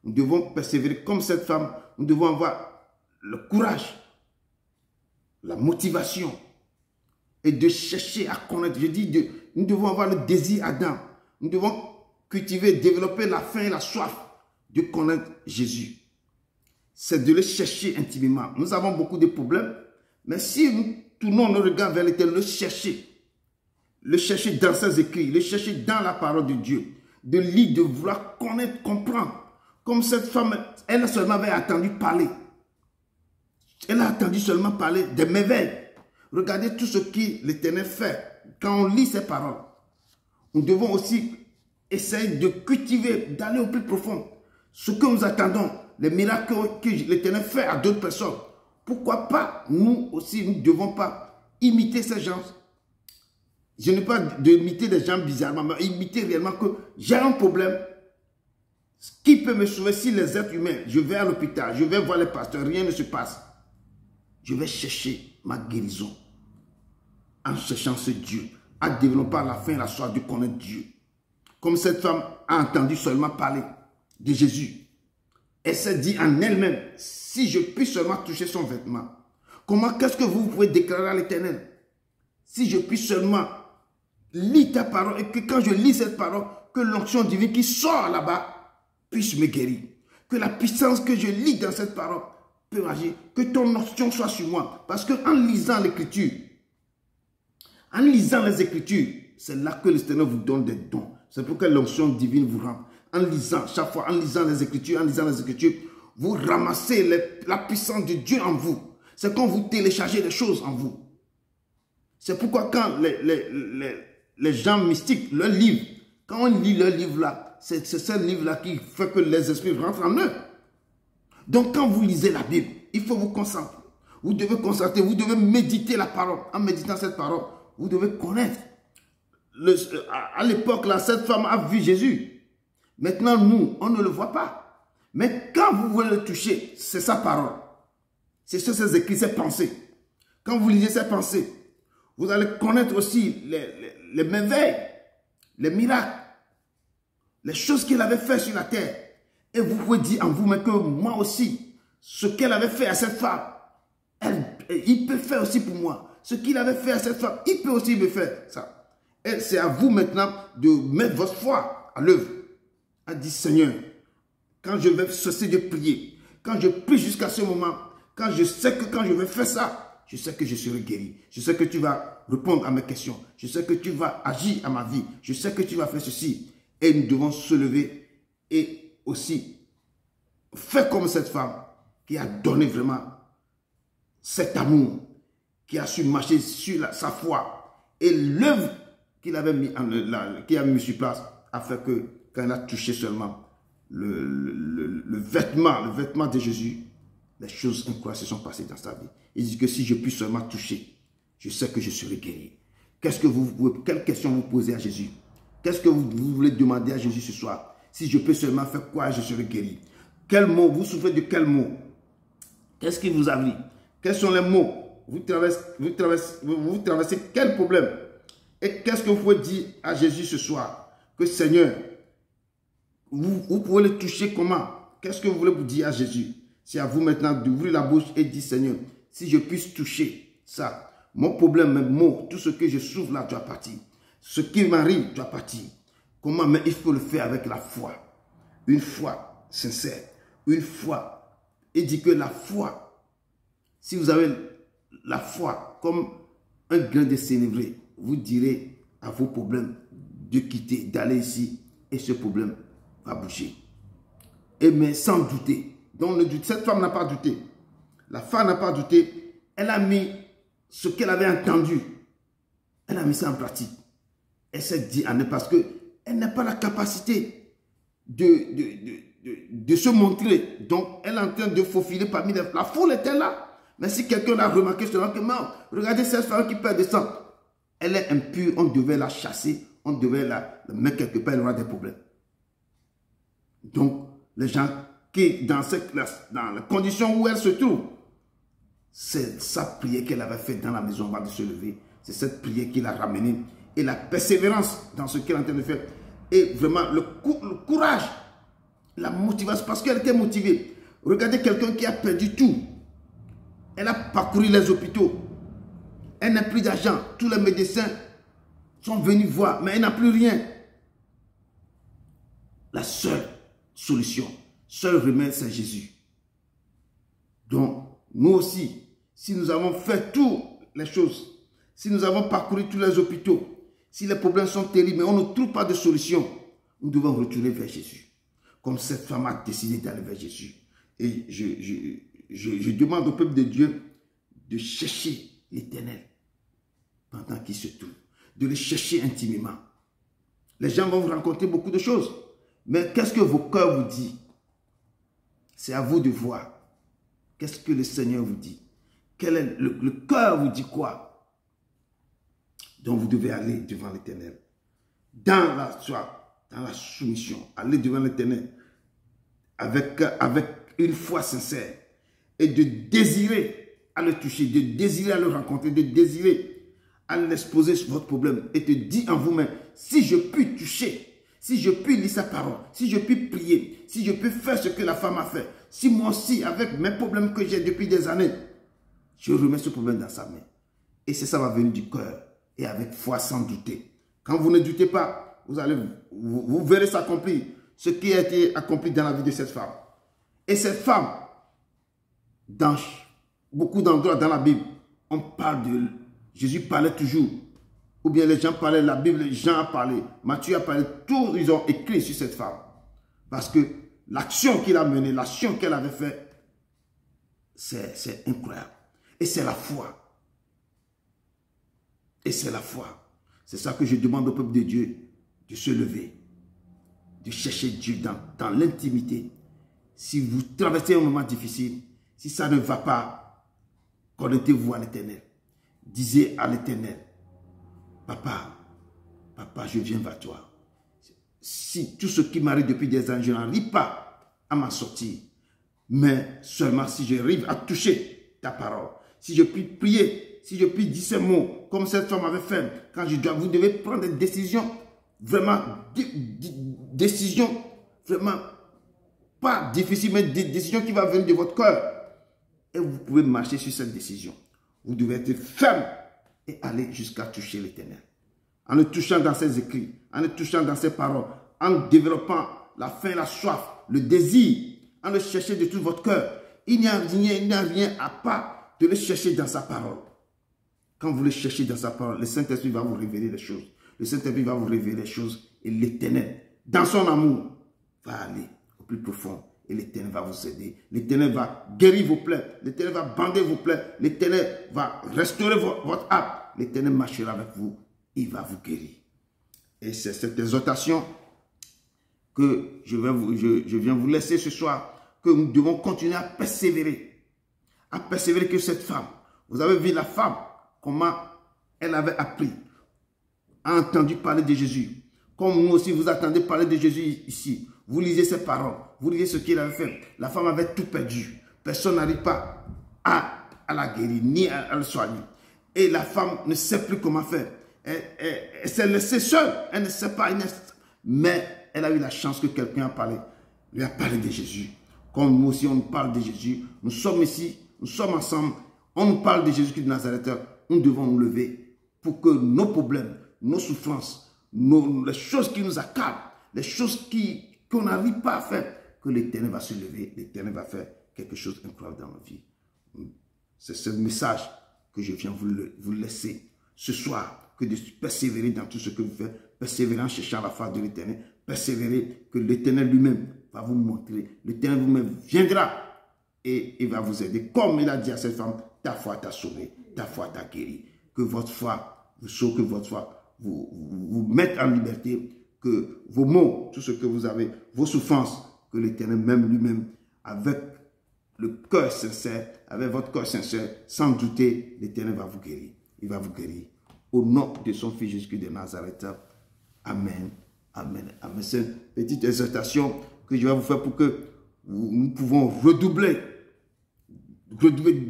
S1: Nous devons persévérer comme cette femme. Nous devons avoir le courage, la motivation et de chercher à connaître. Je dis, nous devons avoir le désir ardent. Nous devons cultiver, développer la faim et la soif de connaître Jésus. C'est de le chercher intimement. Nous avons beaucoup de problèmes, mais si nous tournons nos regards vers l'Éternel, le chercher dans ses écrits, le chercher dans la parole de Dieu, de lire, de vouloir connaître, comprendre. Comme cette femme, elle seulement avait attendu parler. Elle a attendu seulement parler des merveilles. Regardez tout ce que l'Éternel fait. Quand on lit ses paroles, nous devons aussi essayer de cultiver, d'aller au plus profond. Ce que nous attendons, les miracles que l'Éternel fait à d'autres personnes. Pourquoi pas, nous aussi, nous ne devons pas imiter ces gens. Je n'ai pas d'imiter des gens bizarrement, mais imiter réellement que j'ai un problème. Qui peut me sauver si les êtres humains, je vais à l'hôpital, je vais voir les pasteurs, rien ne se passe. Je vais chercher ma guérison en cherchant ce Dieu, en développant la faim et la soif de connaître Dieu. Comme cette femme a entendu seulement parler de Jésus. Elle s'est dit en elle-même, si je puis seulement toucher son vêtement, qu'est-ce que vous pouvez déclarer à l'Éternel? Si je puis seulement lire ta parole et que quand je lis cette parole, que l'onction divine qui sort là-bas puisse me guérir. Que la puissance que je lis dans cette parole peut agir. Que ton onction soit sur moi. Parce qu'en lisant l'Écriture, c'est là que le Seigneur vous donne des dons. C'est pourquoi l'onction divine vous rend. En lisant, chaque fois, en lisant les Écritures, vous ramassez la puissance de Dieu en vous. C'est quand vous téléchargez des choses en vous. C'est pourquoi quand les gens mystiques, leur livre, quand on lit leur livre là, c'est ce livre-là qui fait que les esprits rentrent en eux. Donc quand vous lisez la Bible, il faut vous concentrer. Vous devez concentrer, vous devez méditer la parole. En méditant cette parole, vous devez connaître. À l'époque, là, cette femme a vu Jésus. Maintenant, nous, on ne le voit pas. Mais quand vous voulez le toucher, c'est sa parole. C'est sur ses écrits, ses pensées. Quand vous lisez ses pensées, vous allez connaître aussi les merveilles, les miracles, les choses qu'il avait fait sur la terre. Et vous pouvez dire en vous-même que moi aussi, ce qu'elle avait fait à cette femme, il peut faire aussi pour moi. Ce qu'il avait fait à cette femme, il peut aussi me faire ça. Et c'est à vous maintenant de mettre votre foi à l'œuvre. Elle dit, Seigneur, quand je vais cesser de prier, quand je prie jusqu'à ce moment, quand je sais que quand je vais faire ça, je sais que je serai guéri. Je sais que tu vas répondre à mes questions. Je sais que tu vas agir à ma vie. Je sais que tu vas faire ceci. Et nous devons se lever et aussi faire comme cette femme qui a donné vraiment cet amour, qui a su marcher sur sa foi. Et l'œuvre qu'il avait mis sur place a fait que quand elle a touché seulement le vêtement de Jésus, les choses incroyables se sont passées dans sa vie. Il dit que si je puis seulement toucher, je sais que je serai guéri. Quelle question vous posez à Jésus? Qu'est-ce que vous voulez demander à Jésus ce soir? Si je peux seulement faire quoi, je serai guéri. Quel mot? Vous souffrez de quel mot? Qu'est-ce qui vous arrive? Quels sont les mots? Vous traversez quel problème? Et qu'est-ce que vous pouvez dire à Jésus ce soir? Que Seigneur, vous pouvez le toucher comment? Qu'est-ce que vous voulez vous dire à Jésus? C'est à vous maintenant d'ouvrir la bouche et dire, Seigneur, si je puisse toucher ça, mon problème, mes mots, tout ce que je souffre là, tu as parti. Ce qui m'arrive, tu as parti. Comment? Mais il faut le faire avec la foi. Une foi sincère. Une foi. Et dit que la foi, si vous avez la foi comme un grain de sénévré, vous direz à vos problèmes de quitter, d'aller ici, et ce problème va bouger. Et mais sans douter. Donc le doute, cette femme n'a pas douté. La femme n'a pas douté. Elle a mis ce qu'elle avait entendu. Elle a mis ça en pratique. Elle s'est dit, parce qu'elle n'a pas la capacité de se montrer. Donc elle est en train de faufiler parmi les... La foule était là. Mais si quelqu'un l'a remarqué, je que non, regardez cette femme qui perd de sang. Elle est impure, on devait la chasser, on devait la mettre quelque part, elle aura des problèmes. Donc, les gens qui, dans les conditions où elle se trouve, c'est sa prière qu'elle avait faite dans la maison avant de se lever. C'est cette prière qui l'a ramenée. Et la persévérance dans ce qu'elle est en train de faire. Et vraiment, le courage, la motivation, parce qu'elle était motivée. Regardez quelqu'un qui a perdu tout. Elle a parcouru les hôpitaux. Elle n'a plus d'argent. Tous les médecins sont venus voir, mais elle n'a plus rien. La seule solution, seul remède, c'est Jésus. Donc, nous aussi, si nous avons fait toutes les choses, si nous avons parcouru tous les hôpitaux, si les problèmes sont terribles, mais on ne trouve pas de solution, nous devons retourner vers Jésus. Comme cette femme a décidé d'aller vers Jésus. Et je demande au peuple de Dieu de chercher l'Éternel pendant qu'il se trouve, de le chercher intimement. Les gens vont vous raconter beaucoup de choses, mais qu'est-ce que vos cœurs vous disent? C'est à vous de voir. Qu'est-ce que le Seigneur vous dit? Quel est le cœur vous dit quoi? Donc vous devez aller devant l'Éternel. Dans la soumission, aller devant l'Éternel avec une foi sincère et de désirer à le toucher, de désirer à le rencontrer, de désirer à l'exposer sur votre problème et te dire en vous-même, si je puis toucher, si je puis lire sa parole, si je puis prier, si je peux faire ce que la femme a fait, si moi aussi, avec mes problèmes que j'ai depuis des années, je remets ce problème dans sa main. Et c'est ça va venir du cœur et avec foi sans douter. Quand vous ne doutez pas, vous verrez s'accomplir ce qui a été accompli dans la vie de cette femme. Et cette femme, dans beaucoup d'endroits dans la Bible, on parle de... Jésus parlait toujours. Ou bien les gens parlaient, la Bible, Jean a parlé, Matthieu a parlé, tous ils ont écrit sur cette femme. Parce que l'action qu'il a menée, l'action qu'elle avait faite, c'est incroyable. Et c'est la foi. Et c'est la foi. C'est ça que je demande au peuple de Dieu, de se lever, de chercher Dieu dans l'intimité. Si vous traversez un moment difficile, si ça ne va pas, connectez-vous à l'Éternel. Disez à l'Éternel, papa, je viens vers toi. Si tout ce qui m'arrive depuis des années, je n'arrive pas à m'en sortir, mais seulement si j'arrive à toucher ta parole, si je puis prier, si je puis dire ces mots, comme cette femme avait fait, quand vous devez prendre des décisions, vraiment, décisions, vraiment, pas difficiles, mais des décisions qui vont venir de votre cœur. Et vous pouvez marcher sur cette décision. Vous devez être ferme et aller jusqu'à toucher l'Éternel. En le touchant dans ses écrits, en le touchant dans ses paroles, en développant la faim, la soif, le désir, en le cherchant de tout votre cœur. Il n'y a rien à part de le chercher dans sa parole. Quand vous le cherchez dans sa parole, le Saint-Esprit va vous révéler les choses. Le Saint-Esprit va vous révéler les choses et l'Éternel, dans son amour, va aller au plus profond. Et l'Éternel va vous aider. L'Éternel va guérir vos plaies. L'Éternel va bander vos plaies. L'Éternel va restaurer votre âme. L'Éternel marchera avec vous. Il va vous guérir. Et c'est cette exhortation que je viens vous laisser ce soir. Que nous devons continuer à persévérer. À persévérer que cette femme. Vous avez vu la femme. Comment elle avait appris. A entendu parler de Jésus. Comme nous aussi vous attendez parler de Jésus ici. Vous lisez ses paroles, vous lisez ce qu'il avait fait. La femme avait tout perdu. Personne n'arrive pas à la guérir, ni à le soigner. Et la femme ne sait plus comment faire. Elle s'est laissée seule. Elle ne sait pas. Mais elle a eu la chance que quelqu'un lui a parlé de Jésus. Comme nous aussi, on nous parle de Jésus. Nous sommes ici, nous sommes ensemble. On nous parle de Jésus-Christ de Nazareth. Nous devons nous lever pour que nos problèmes, nos souffrances, les choses qui nous accablent, les choses qu'on n'arrive pas à faire, que l'Éternel va se lever, l'Éternel va faire quelque chose d'incroyable dans notre vie. C'est ce message que je viens vous laisser ce soir, que de persévérer dans tout ce que vous faites, persévérer en cherchant la face de l'Éternel, persévérer que l'Éternel lui-même va vous montrer, l'Éternel vous-même viendra et il va vous aider. Comme il a dit à cette femme, ta foi t'a sauvé, ta foi t'a guéri. Que votre foi vous sauve, que votre foi vous mette en liberté, que vos maux, tout ce que vous avez, vos souffrances, que l'Éternel même lui-même, avec le cœur sincère, avec votre cœur sincère, sans douter, l'Éternel va vous guérir. Il va vous guérir. Au nom de son Fils Jésus-Christ de Nazareth. Amen. Amen. Amen. C'est une petite exhortation que je vais vous faire pour que nous pouvons redoubler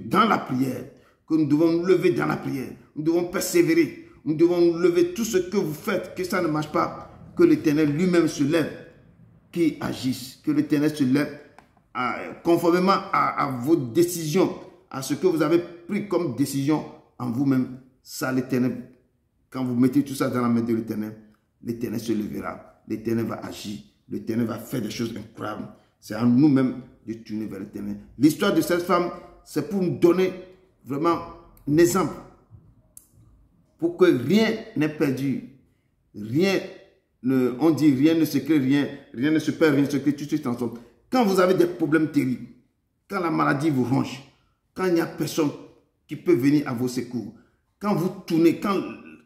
S1: dans la prière, que nous devons nous lever dans la prière. Nous devons persévérer. Nous devons nous lever. Tout ce que vous faites, que ça ne marche pas, que l'Éternel lui-même se lève, qu'il agisse, que l'Éternel se lève conformément à vos décisions, à ce que vous avez pris comme décision en vous-même. Ça, l'Éternel, quand vous mettez tout ça dans la main de l'Éternel, l'Éternel se lèvera, l'Éternel va agir, l'Éternel va faire des choses incroyables. C'est à nous-mêmes de tourner vers l'Éternel. L'histoire de cette femme, c'est pour nous donner vraiment un exemple, pour que rien n'est perdu, rien. On dit rien ne se crée, rien ne se perd, rien ne se crée, tout se transforme. Quand vous avez des problèmes terribles, quand la maladie vous ronge, quand il n'y a personne qui peut venir à vos secours, quand vous tournez, quand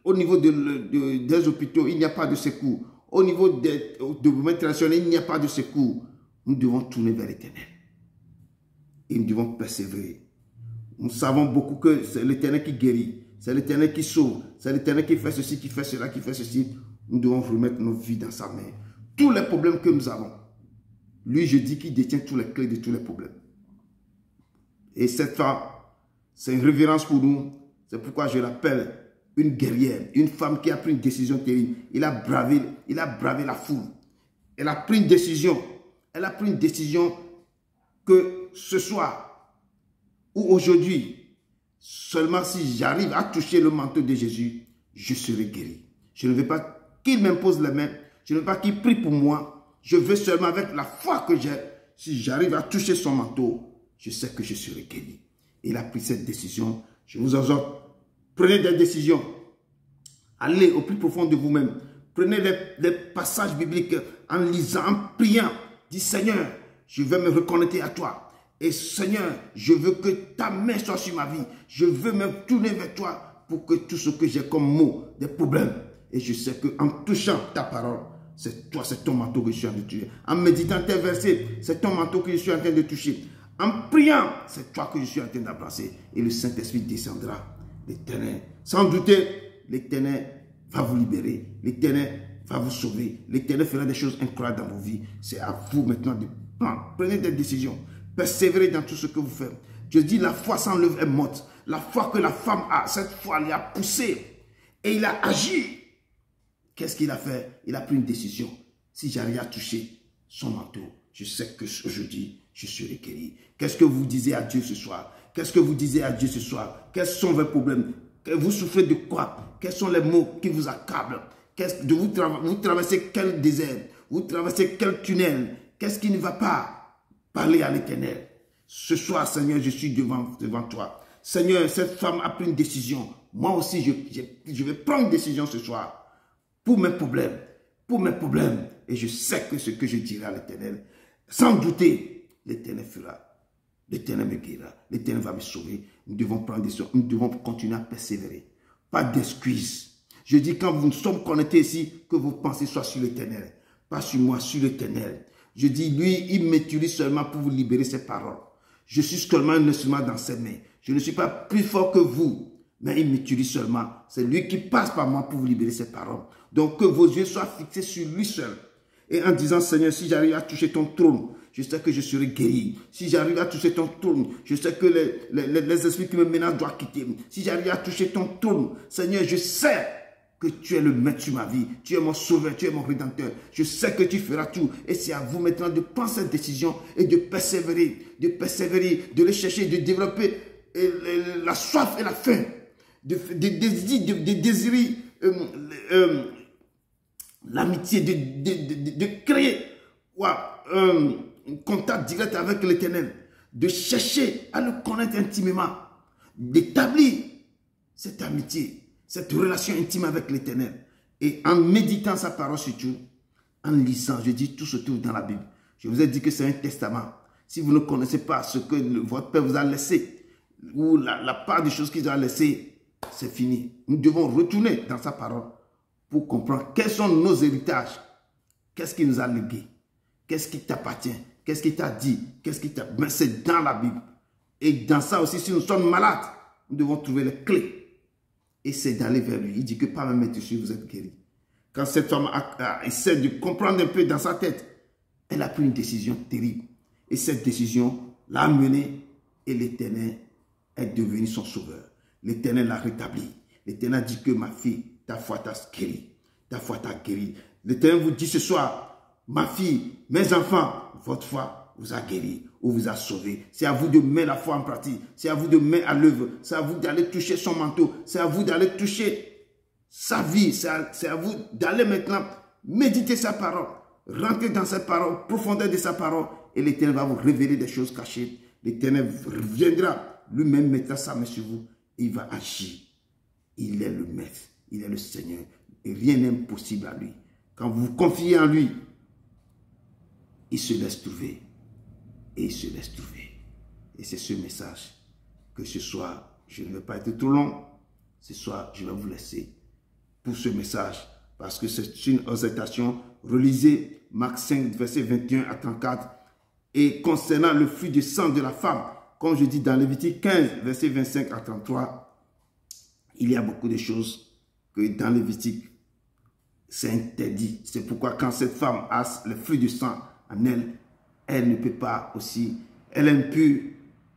S1: au niveau des hôpitaux, il n'y a pas de secours, au niveau de vos mains traditionnelles, il n'y a pas de secours, nous devons tourner vers l'Éternel. Et nous devons persévérer. Nous savons beaucoup que c'est l'Éternel qui guérit, c'est l'Éternel qui sauve, c'est l'Éternel qui fait ceci, qui fait cela, qui fait ceci. Nous devons remettre nos vies dans sa main. Tous les problèmes que nous avons, lui, je dis qu'il détient tous les clés de tous les problèmes. Et cette femme, c'est une révérence pour nous. C'est pourquoi je l'appelle une guerrière, une femme qui a pris une décision terrible. Il a bravé la foule. Elle a pris une décision. Elle a pris une décision que ce soir ou aujourd'hui, seulement si j'arrive à toucher le manteau de Jésus, je serai guéri. Je ne veux pas qu'il m'impose les mains. Je ne veux pas qu'il prie pour moi. Je veux seulement avec la foi que j'ai. Si j'arrive à toucher son manteau, je sais que je serai guéri. Il a pris cette décision. Je vous exhorte. Prenez des décisions. Allez au plus profond de vous-même. Prenez les passages bibliques en lisant, en priant. Dis Seigneur, je vais me reconnecter à toi. Et Seigneur, je veux que ta main soit sur ma vie. Je veux me tourner vers toi pour que tout ce que j'ai comme mot, des problèmes. Et je sais qu'en touchant ta parole, c'est toi, c'est ton manteau que je suis en train de toucher. En méditant tes versets, c'est ton manteau que je suis en train de toucher. En priant, c'est toi que je suis en train d'embrasser. Et le Saint-Esprit descendra. L'Éternel, sans douter, l'Éternel va vous libérer. L'Éternel va vous sauver. L'Éternel fera des choses incroyables dans vos vies. C'est à vous maintenant de prendre. Prenez des décisions. Persévérez dans tout ce que vous faites. Je dis, la foi sans l'œuvre est morte. La foi que la femme a, cette foi, il a poussé. Et il a agi. Qu'est-ce qu'il a fait? Il a pris une décision. Si j'arrive à toucher son manteau, je sais que aujourd'hui, je serai guéri. Qu'est-ce que vous disiez à Dieu ce soir? Qu'est-ce que vous disiez à Dieu ce soir? Quels sont vos problèmes? Vous souffrez de quoi? Quels sont les mots qui vous accablent? Vous traversez quel désert? Vous traversez quel tunnel? Qu'est-ce qui ne va pas? Parlez à l'Éternel. Ce soir, Seigneur, je suis devant toi. Seigneur, cette femme a pris une décision. Moi aussi, je vais prendre une décision ce soir. Pour mes problèmes. Pour mes problèmes. Et je sais que ce que je dirai à l'Éternel, sans douter, l'Éternel fera. L'Éternel me guérira. L'Éternel va me sauver. Nous devons prendre des décisions. Nous devons continuer à persévérer. Pas d'excuses. Je dis quand nous sommes connectés ici, que vos pensées soient sur l'Éternel. Pas sur moi, sur l'Éternel. Je dis, lui, il m'utilise seulement pour vous libérer ses paroles. Je suis seulement un instrument dans ses mains. Je ne suis pas plus fort que vous. Mais il m'utilise seulement. C'est lui qui passe par moi pour vous libérer ses paroles. Donc que vos yeux soient fixés sur lui seul. Et en disant, Seigneur, si j'arrive à toucher ton trône, je sais que je serai guéri. Si j'arrive à toucher ton trône, je sais que les esprits qui me menacent doivent quitter. Si j'arrive à toucher ton trône, Seigneur, je sais que tu es le maître sur ma vie. Tu es mon sauveur, tu es mon rédempteur. Je sais que tu feras tout. Et c'est à vous maintenant de prendre cette décision et de persévérer, de les chercher, de développer la soif et la faim, de désirer l'amitié, de créer un contact direct avec l'Éternel, de chercher à le connaître intimement, d'établir cette amitié, cette relation intime avec l'Éternel. Et en méditant sa parole surtout, en lisant, je dis tout se trouve dans la Bible. Je vous ai dit que c'est un testament. Si vous ne connaissez pas ce que votre Père vous a laissé, ou la part des choses qu'il a laissées, c'est fini. Nous devons retourner dans sa parole pour comprendre quels sont nos héritages. Qu'est-ce qu'il nous a légué? Qu'est-ce qui t'appartient? Qu'est-ce qu'il t'a dit? Qu'est-ce qui t'a... Ben, c'est dans la Bible. Et dans ça aussi, si nous sommes malades, nous devons trouver les clés. Et c'est d'aller vers lui. Il dit que par mes tissus, vous êtes guéris. Quand cette femme essaie de comprendre un peu dans sa tête, elle a pris une décision terrible. Et cette décision l'a amenée et l'Éternel est devenu son sauveur. L'Éternel l'a rétabli. L'Éternel dit que ma fille, ta foi t'a guéri. Ta foi t'a guéri. L'Éternel vous dit ce soir, ma fille, mes enfants, votre foi vous a guéri ou vous a sauvé. C'est à vous de mettre la foi en pratique. C'est à vous de mettre à l'œuvre. C'est à vous d'aller toucher son manteau. C'est à vous d'aller toucher sa vie. C'est à vous d'aller maintenant méditer sa parole. Rentrer dans sa parole, profondeur de sa parole. Et l'Éternel va vous révéler des choses cachées. L'Éternel viendra, lui-même mettra sa main sur vous. Et il va agir. Il est le maître. Il est le Seigneur. Et rien n'est impossible à lui. Quand vous vous confiez en lui, il se laisse trouver. Et il se laisse trouver. Et c'est ce message que ce soir, je ne vais pas être trop long. Ce soir, je vais vous laisser pour ce message. Parce que c'est une exhortation. Relisez Marc 5, verset 21 à 34. Et concernant le flux de sang de la femme, comme je dis dans Lévitique 15, verset 25 à 33, il y a beaucoup de choses que dans Lévitique, c'est interdit. C'est pourquoi quand cette femme a le flux de sang en elle, elle ne peut pas aussi, elle est impure,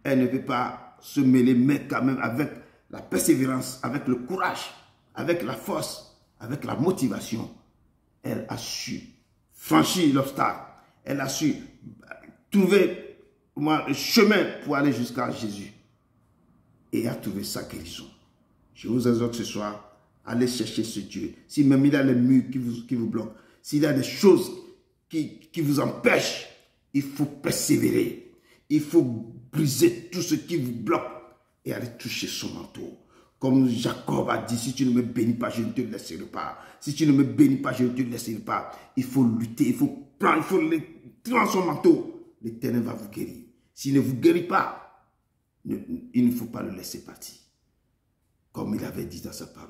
S1: elle ne peut pas se mêler, mais quand même avec la persévérance, avec le courage, avec la force, avec la motivation, elle a su franchir l'obstacle, elle a su trouver le chemin pour aller jusqu'à Jésus et a trouvé sa guérison. Je vous exhorte ce soir, allez chercher ce Dieu. Si même il y a les murs qui vous bloquent, s'il y a des choses qui vous empêchent, il faut persévérer. Il faut briser tout ce qui vous bloque et aller toucher son manteau. Comme Jacob a dit, si tu ne me bénis pas, je ne te laisserai pas. Si tu ne me bénis pas, je ne te laisserai pas. Il faut lutter, il faut prendre, il faut prendre son manteau. L'Éternel va vous guérir. S'il ne vous guérit pas, il ne faut pas le laisser partir. Comme il avait dit dans sa parole.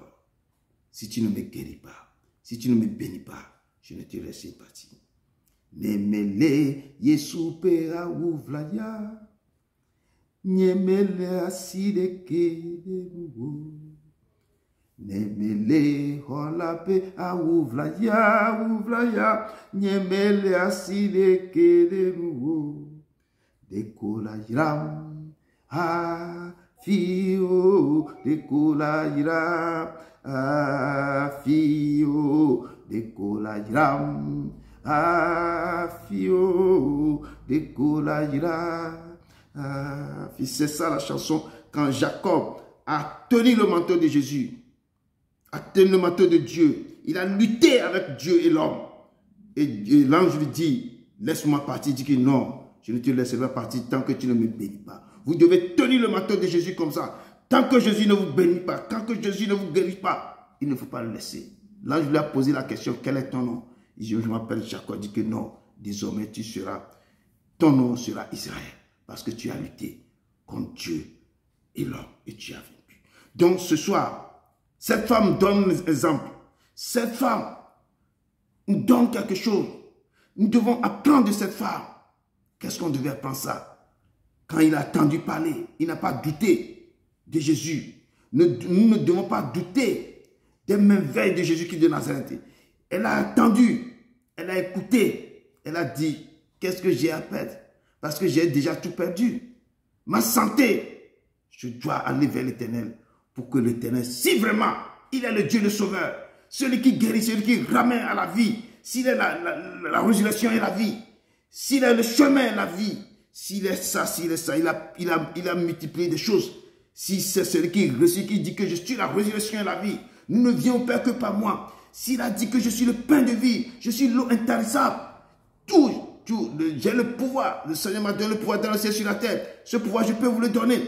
S1: Si tu ne me guéris pas, si tu ne me bénis pas, je ne te laisserai partir. Nemele Yesu pera ouvlaya. Nemele asideke de nouveau. Nemele holape a ouvlaya. Nemele asideke de nouveau. Dekola yiram a fio. Dekola yiram a fio. Dekola yiram a fio. Dekola yiram. C'est ça la chanson. Quand Jacob a tenu le manteau de Jésus, a tenu le manteau de Dieu, il a lutté avec Dieu et l'homme. Et l'ange lui dit, laisse-moi partir. Il dit que non, je ne te laisserai pas partir tant que tu ne me bénis pas. Vous devez tenir le manteau de Jésus comme ça. Tant que Jésus ne vous bénit pas, tant que Jésus ne vous guérit pas, il ne faut pas le laisser. L'ange lui a posé la question, quel est ton nom? Il dit, je m'appelle Jacob. Il dit que non, désormais ton nom sera Israël. Parce que tu as lutté contre Dieu et l'homme et tu as vaincu. Donc ce soir, cette femme donne un exemple. Cette femme nous donne quelque chose. Nous devons apprendre de cette femme. Qu'est-ce qu'on devait apprendre ça? Quand il a entendu parler, il n'a pas douté de Jésus. Nous ne devons pas douter des merveilles de Jésus-Christ de Nazareth. Elle a attendu, elle a écouté, elle a dit, qu'est-ce que j'ai à perdre? Parce que j'ai déjà tout perdu. Ma santé, je dois aller vers l'Éternel pour que l'Éternel, si vraiment il est le Dieu le Sauveur, celui qui guérit, celui qui ramène à la vie, s'il est la résurrection et la vie, s'il est le chemin et la vie, s'il est ça, il a multiplié des choses. Si c'est celui qui dit que je suis la résurrection et la vie, nous ne venons au Père que par moi. S'il a dit que je suis le pain de vie, je suis l'eau intarissable, j'ai le pouvoir, le Seigneur m'a donné le pouvoir dans le ciel sur la terre. Ce pouvoir, je peux vous le donner.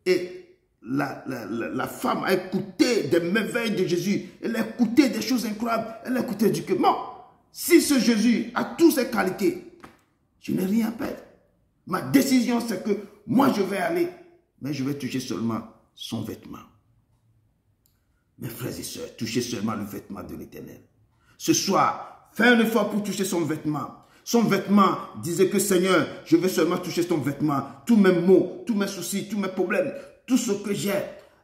S1: Et la femme a écouté des merveilles de Jésus. Elle a écouté des choses incroyables. Elle a écouté du que, bon, si ce Jésus a toutes ses qualités, je n'ai rien à perdre. Ma décision, c'est que moi, je vais aller, mais je vais toucher seulement son vêtement. Mes frères et sœurs, touchez seulement le vêtement de l'Éternel. Ce soir, fais un effort pour toucher son vêtement. Son vêtement disait que Seigneur, je veux seulement toucher ton vêtement. Tous mes maux, tous mes soucis, tous mes problèmes, tout ce que j'ai,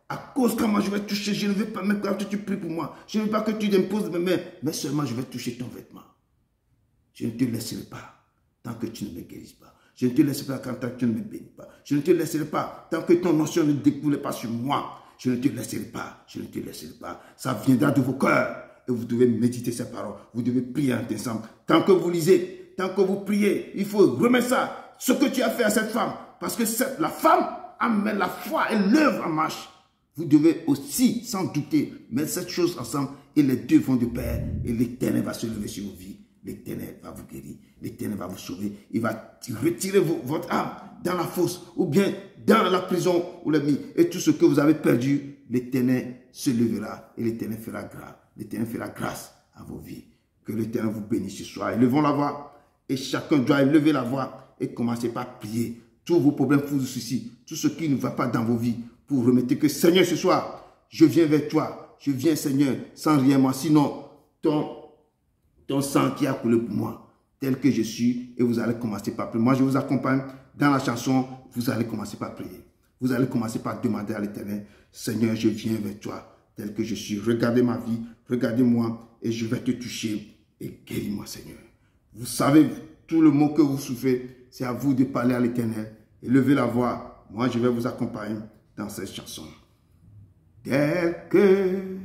S1: à cause quand moi je vais toucher, je ne veux pas même quand tu pries pour moi. Je ne veux pas que tu imposes mes mains, mais seulement je vais toucher ton vêtement. Je ne te laisserai pas tant que tu ne me guéris pas. Je ne te laisserai pas tant que tu ne me bénis pas. Je ne te laisserai pas tant que ton notion ne découle pas sur moi. Je ne te laisserai pas. Je ne te laisserai pas. Ça viendra de vos cœurs. Et vous devez méditer ces paroles. Vous devez prier ensemble. Tant que vous lisez, tant que vous priez, il faut remettre ça, ce que tu as fait à cette femme. Parce que la femme amène la foi et l'œuvre en marche. Vous devez aussi, sans douter, mettre cette chose ensemble et les deux vont de pair. Et l'Éternel va se lever sur vos vies. L'Éternel va vous guérir. L'Éternel va vous sauver. Il va retirer votre âme dans la fosse ou bien dans la prison où l'a mis. Et tout ce que vous avez perdu, l'Éternel se levera et l'Éternel fera grâce. L'Éternel fera grâce à vos vies. Que l'Éternel vous bénisse ce soir. Élevons la voix. Et chacun doit élever la voix et commencer par prier. Tous vos problèmes, tous vos soucis, tout ce qui ne va pas dans vos vies, pour remettre que Seigneur, ce soir, je viens vers toi. Je viens, Seigneur, sans rien moi. Sinon, ton sang qui a coulé pour moi, tel que je suis, et vous allez commencer par prier. Moi, je vous accompagne dans la chanson. Vous allez commencer par prier. Vous allez commencer par demander à l'Éternel, Seigneur, je viens vers toi, tel que je suis. Regardez ma vie, regardez-moi, et je vais te toucher, et guéris-moi, Seigneur. Vous savez, tout le mot que vous souffrez, c'est à vous de parler à l'Éternel. Et levez la voix. Moi, je vais vous accompagner dans cette chanson. Tel que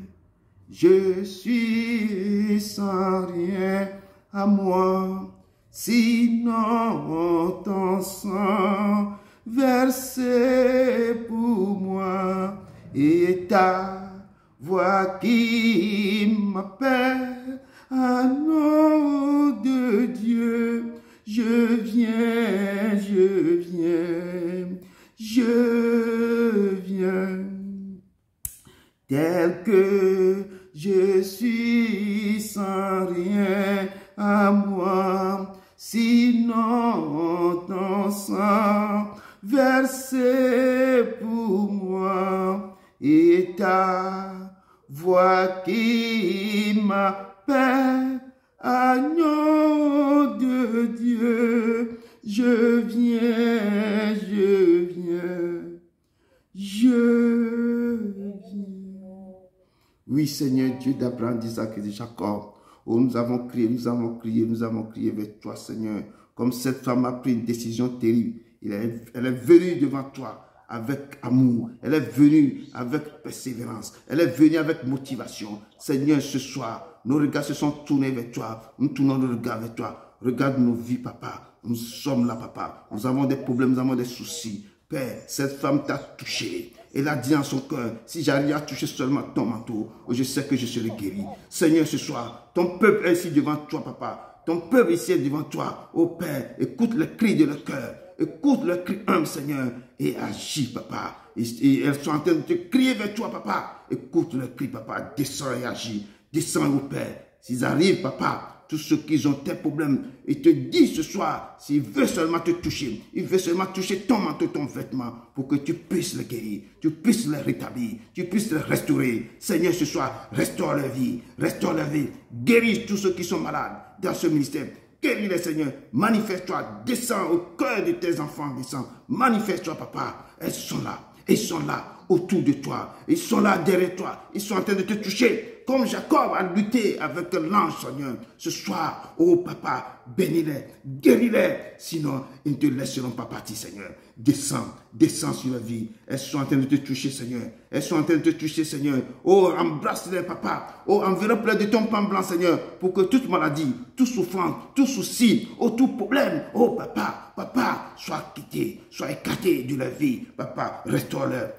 S1: je suis sans rien à moi, sinon ton sang versé pour moi, et ta voix qui m'appelle à nom de Dieu, je viens, je viens, je viens. Tel que je suis sans rien à moi, sinon ton sang versé pour moi, et ta voix qui m'appelle, agneau de Dieu, je viens, je viens, je viens. Oui, Seigneur Dieu d'Abraham, d'Isaac et de Jacob, oh, nous avons crié, nous avons crié, nous avons crié vers toi, Seigneur. Comme cette femme a pris une décision terrible, elle est venue devant toi avec amour, elle est venue avec persévérance, elle est venue avec motivation. Seigneur, ce soir, nos regards se sont tournés vers toi, nous tournons nos regards vers toi. Regarde nos vies, papa, nous sommes là, papa, nous avons des problèmes, nous avons des soucis. Père, cette femme t'a touché. Elle a dit en son cœur, si j'arrive à toucher seulement ton manteau, je sais que je serai guéri. Seigneur, ce soir, ton peuple est ici devant toi, papa. Ton peuple ici est devant toi. Oh Père, écoute le cri de leur cœur. Écoute le cri humble, Seigneur, et agis, papa. Et elles sont en train de te crier vers toi, papa. Écoute le cri, papa. Descends et agis. Descends, oh Père. S'ils arrivent, papa, tous ceux qui ont tes problèmes, ils te disent ce soir, s'il veut seulement te toucher, il veut seulement toucher ton manteau, ton vêtement, pour que tu puisses les guérir, tu puisses les rétablir, tu puisses les restaurer. Seigneur, ce soir, restaure leur vie, guéris tous ceux qui sont malades dans ce ministère. Guéris les, Seigneur, manifeste-toi, descends au cœur de tes enfants, descends, manifeste-toi, papa. Elles sont là, autour de toi, ils sont là derrière toi, ils sont en train de te toucher. Comme Jacob a lutté avec l'ange, Seigneur, ce soir, oh papa, bénis-les, guéris-les, sinon ils ne te laisseront pas partir, Seigneur. Descends sur la vie. Elles sont en train de te toucher, Seigneur. Elles sont en train de te toucher, Seigneur. Oh, embrasse-les, papa. Oh, enveloppe-les de ton pain blanc, Seigneur, pour que toute maladie, toute souffrance, tout souci, oh, tout problème, oh papa, soit quitté, soit écarté de la vie. Papa, restaure-leur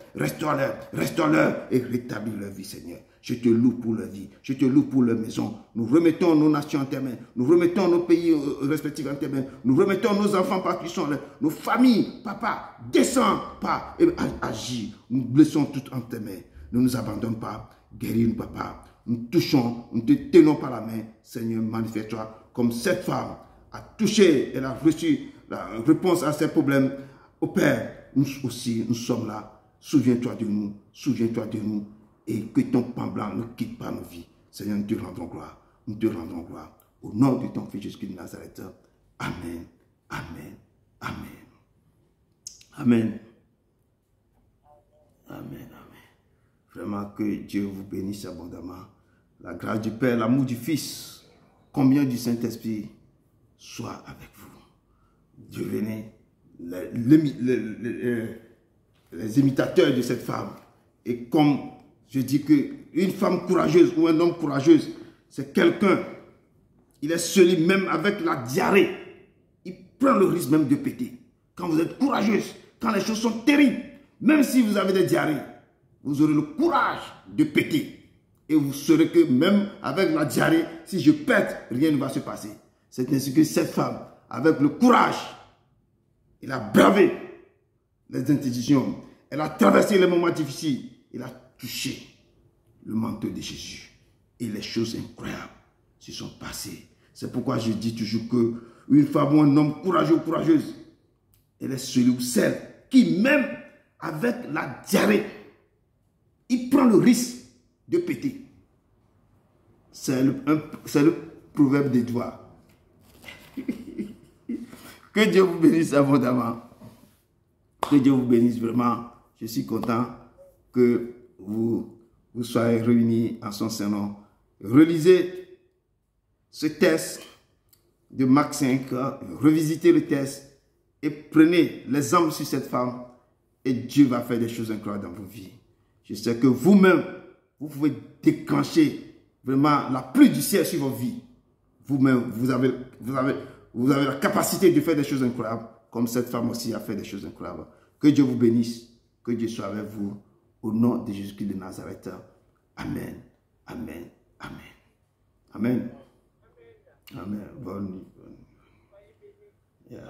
S1: et rétablis leur vie, Seigneur. Je te loue pour leur vie, je te loue pour leur maison. Nous remettons nos nations en tes mains, nous remettons nos pays respectifs en tes mains, nous remettons nos enfants par qui sont là, nos familles, papa, descends pas et agis. Nous blessons tout en tes mains. Ne nous abandonne pas, guéris-nous, papa. Nous touchons, nous te tenons par la main. Seigneur, manifeste-toi comme cette femme a touché, elle a reçu la réponse à ses problèmes. Au Père, nous aussi, nous sommes là. Souviens-toi de nous, et que ton pain blanc ne quitte pas nos vies. Seigneur, nous te rendons gloire. Nous te rendons gloire. Au nom de ton Fils Jésus-Christ de Nazareth. Amen. Amen. Amen. Amen. Amen. Amen. Vraiment que Dieu vous bénisse abondamment. La grâce du Père, l'amour du Fils, combien du Saint-Esprit soit avec vous. Devenez les imitateurs de cette femme. Et comme je dis qu'une femme courageuse ou un homme courageux, c'est quelqu'un, il est celui même avec la diarrhée. Il prend le risque même de péter. Quand vous êtes courageuse, quand les choses sont terribles, même si vous avez des diarrhées, vous aurez le courage de péter. Et vous saurez que même avec la diarrhée, si je pète, rien ne va se passer. C'est ainsi que cette femme, avec le courage, elle a bravé les interdictions, elle a traversé les moments difficiles, elle a touché le manteau de Jésus. Et les choses incroyables se sont passées. C'est pourquoi je dis toujours qu'une femme ou un homme courageux ou courageuse, elle est celui ou celle qui, même avec la diarrhée, il prend le risque de péter. C'est le proverbe des doigts. Que Dieu vous bénisse abondamment. Que Dieu vous bénisse vraiment. Je suis content que vous soyez réunis en son Saint-Nom. Relisez ce test de Marc 5, revisitez le test et prenez l'exemple sur cette femme et Dieu va faire des choses incroyables dans vos vies. Je sais que vous-même, vous pouvez déclencher vraiment la pluie du ciel sur vos vies. Vous-même, vous avez la capacité de faire des choses incroyables, comme cette femme aussi a fait des choses incroyables. Que Dieu vous bénisse, que Dieu soit avec vous, au nom de Jésus-Christ de Nazareth. Amen, amen, amen. Amen. Amen. Bonne nuit. Yeah.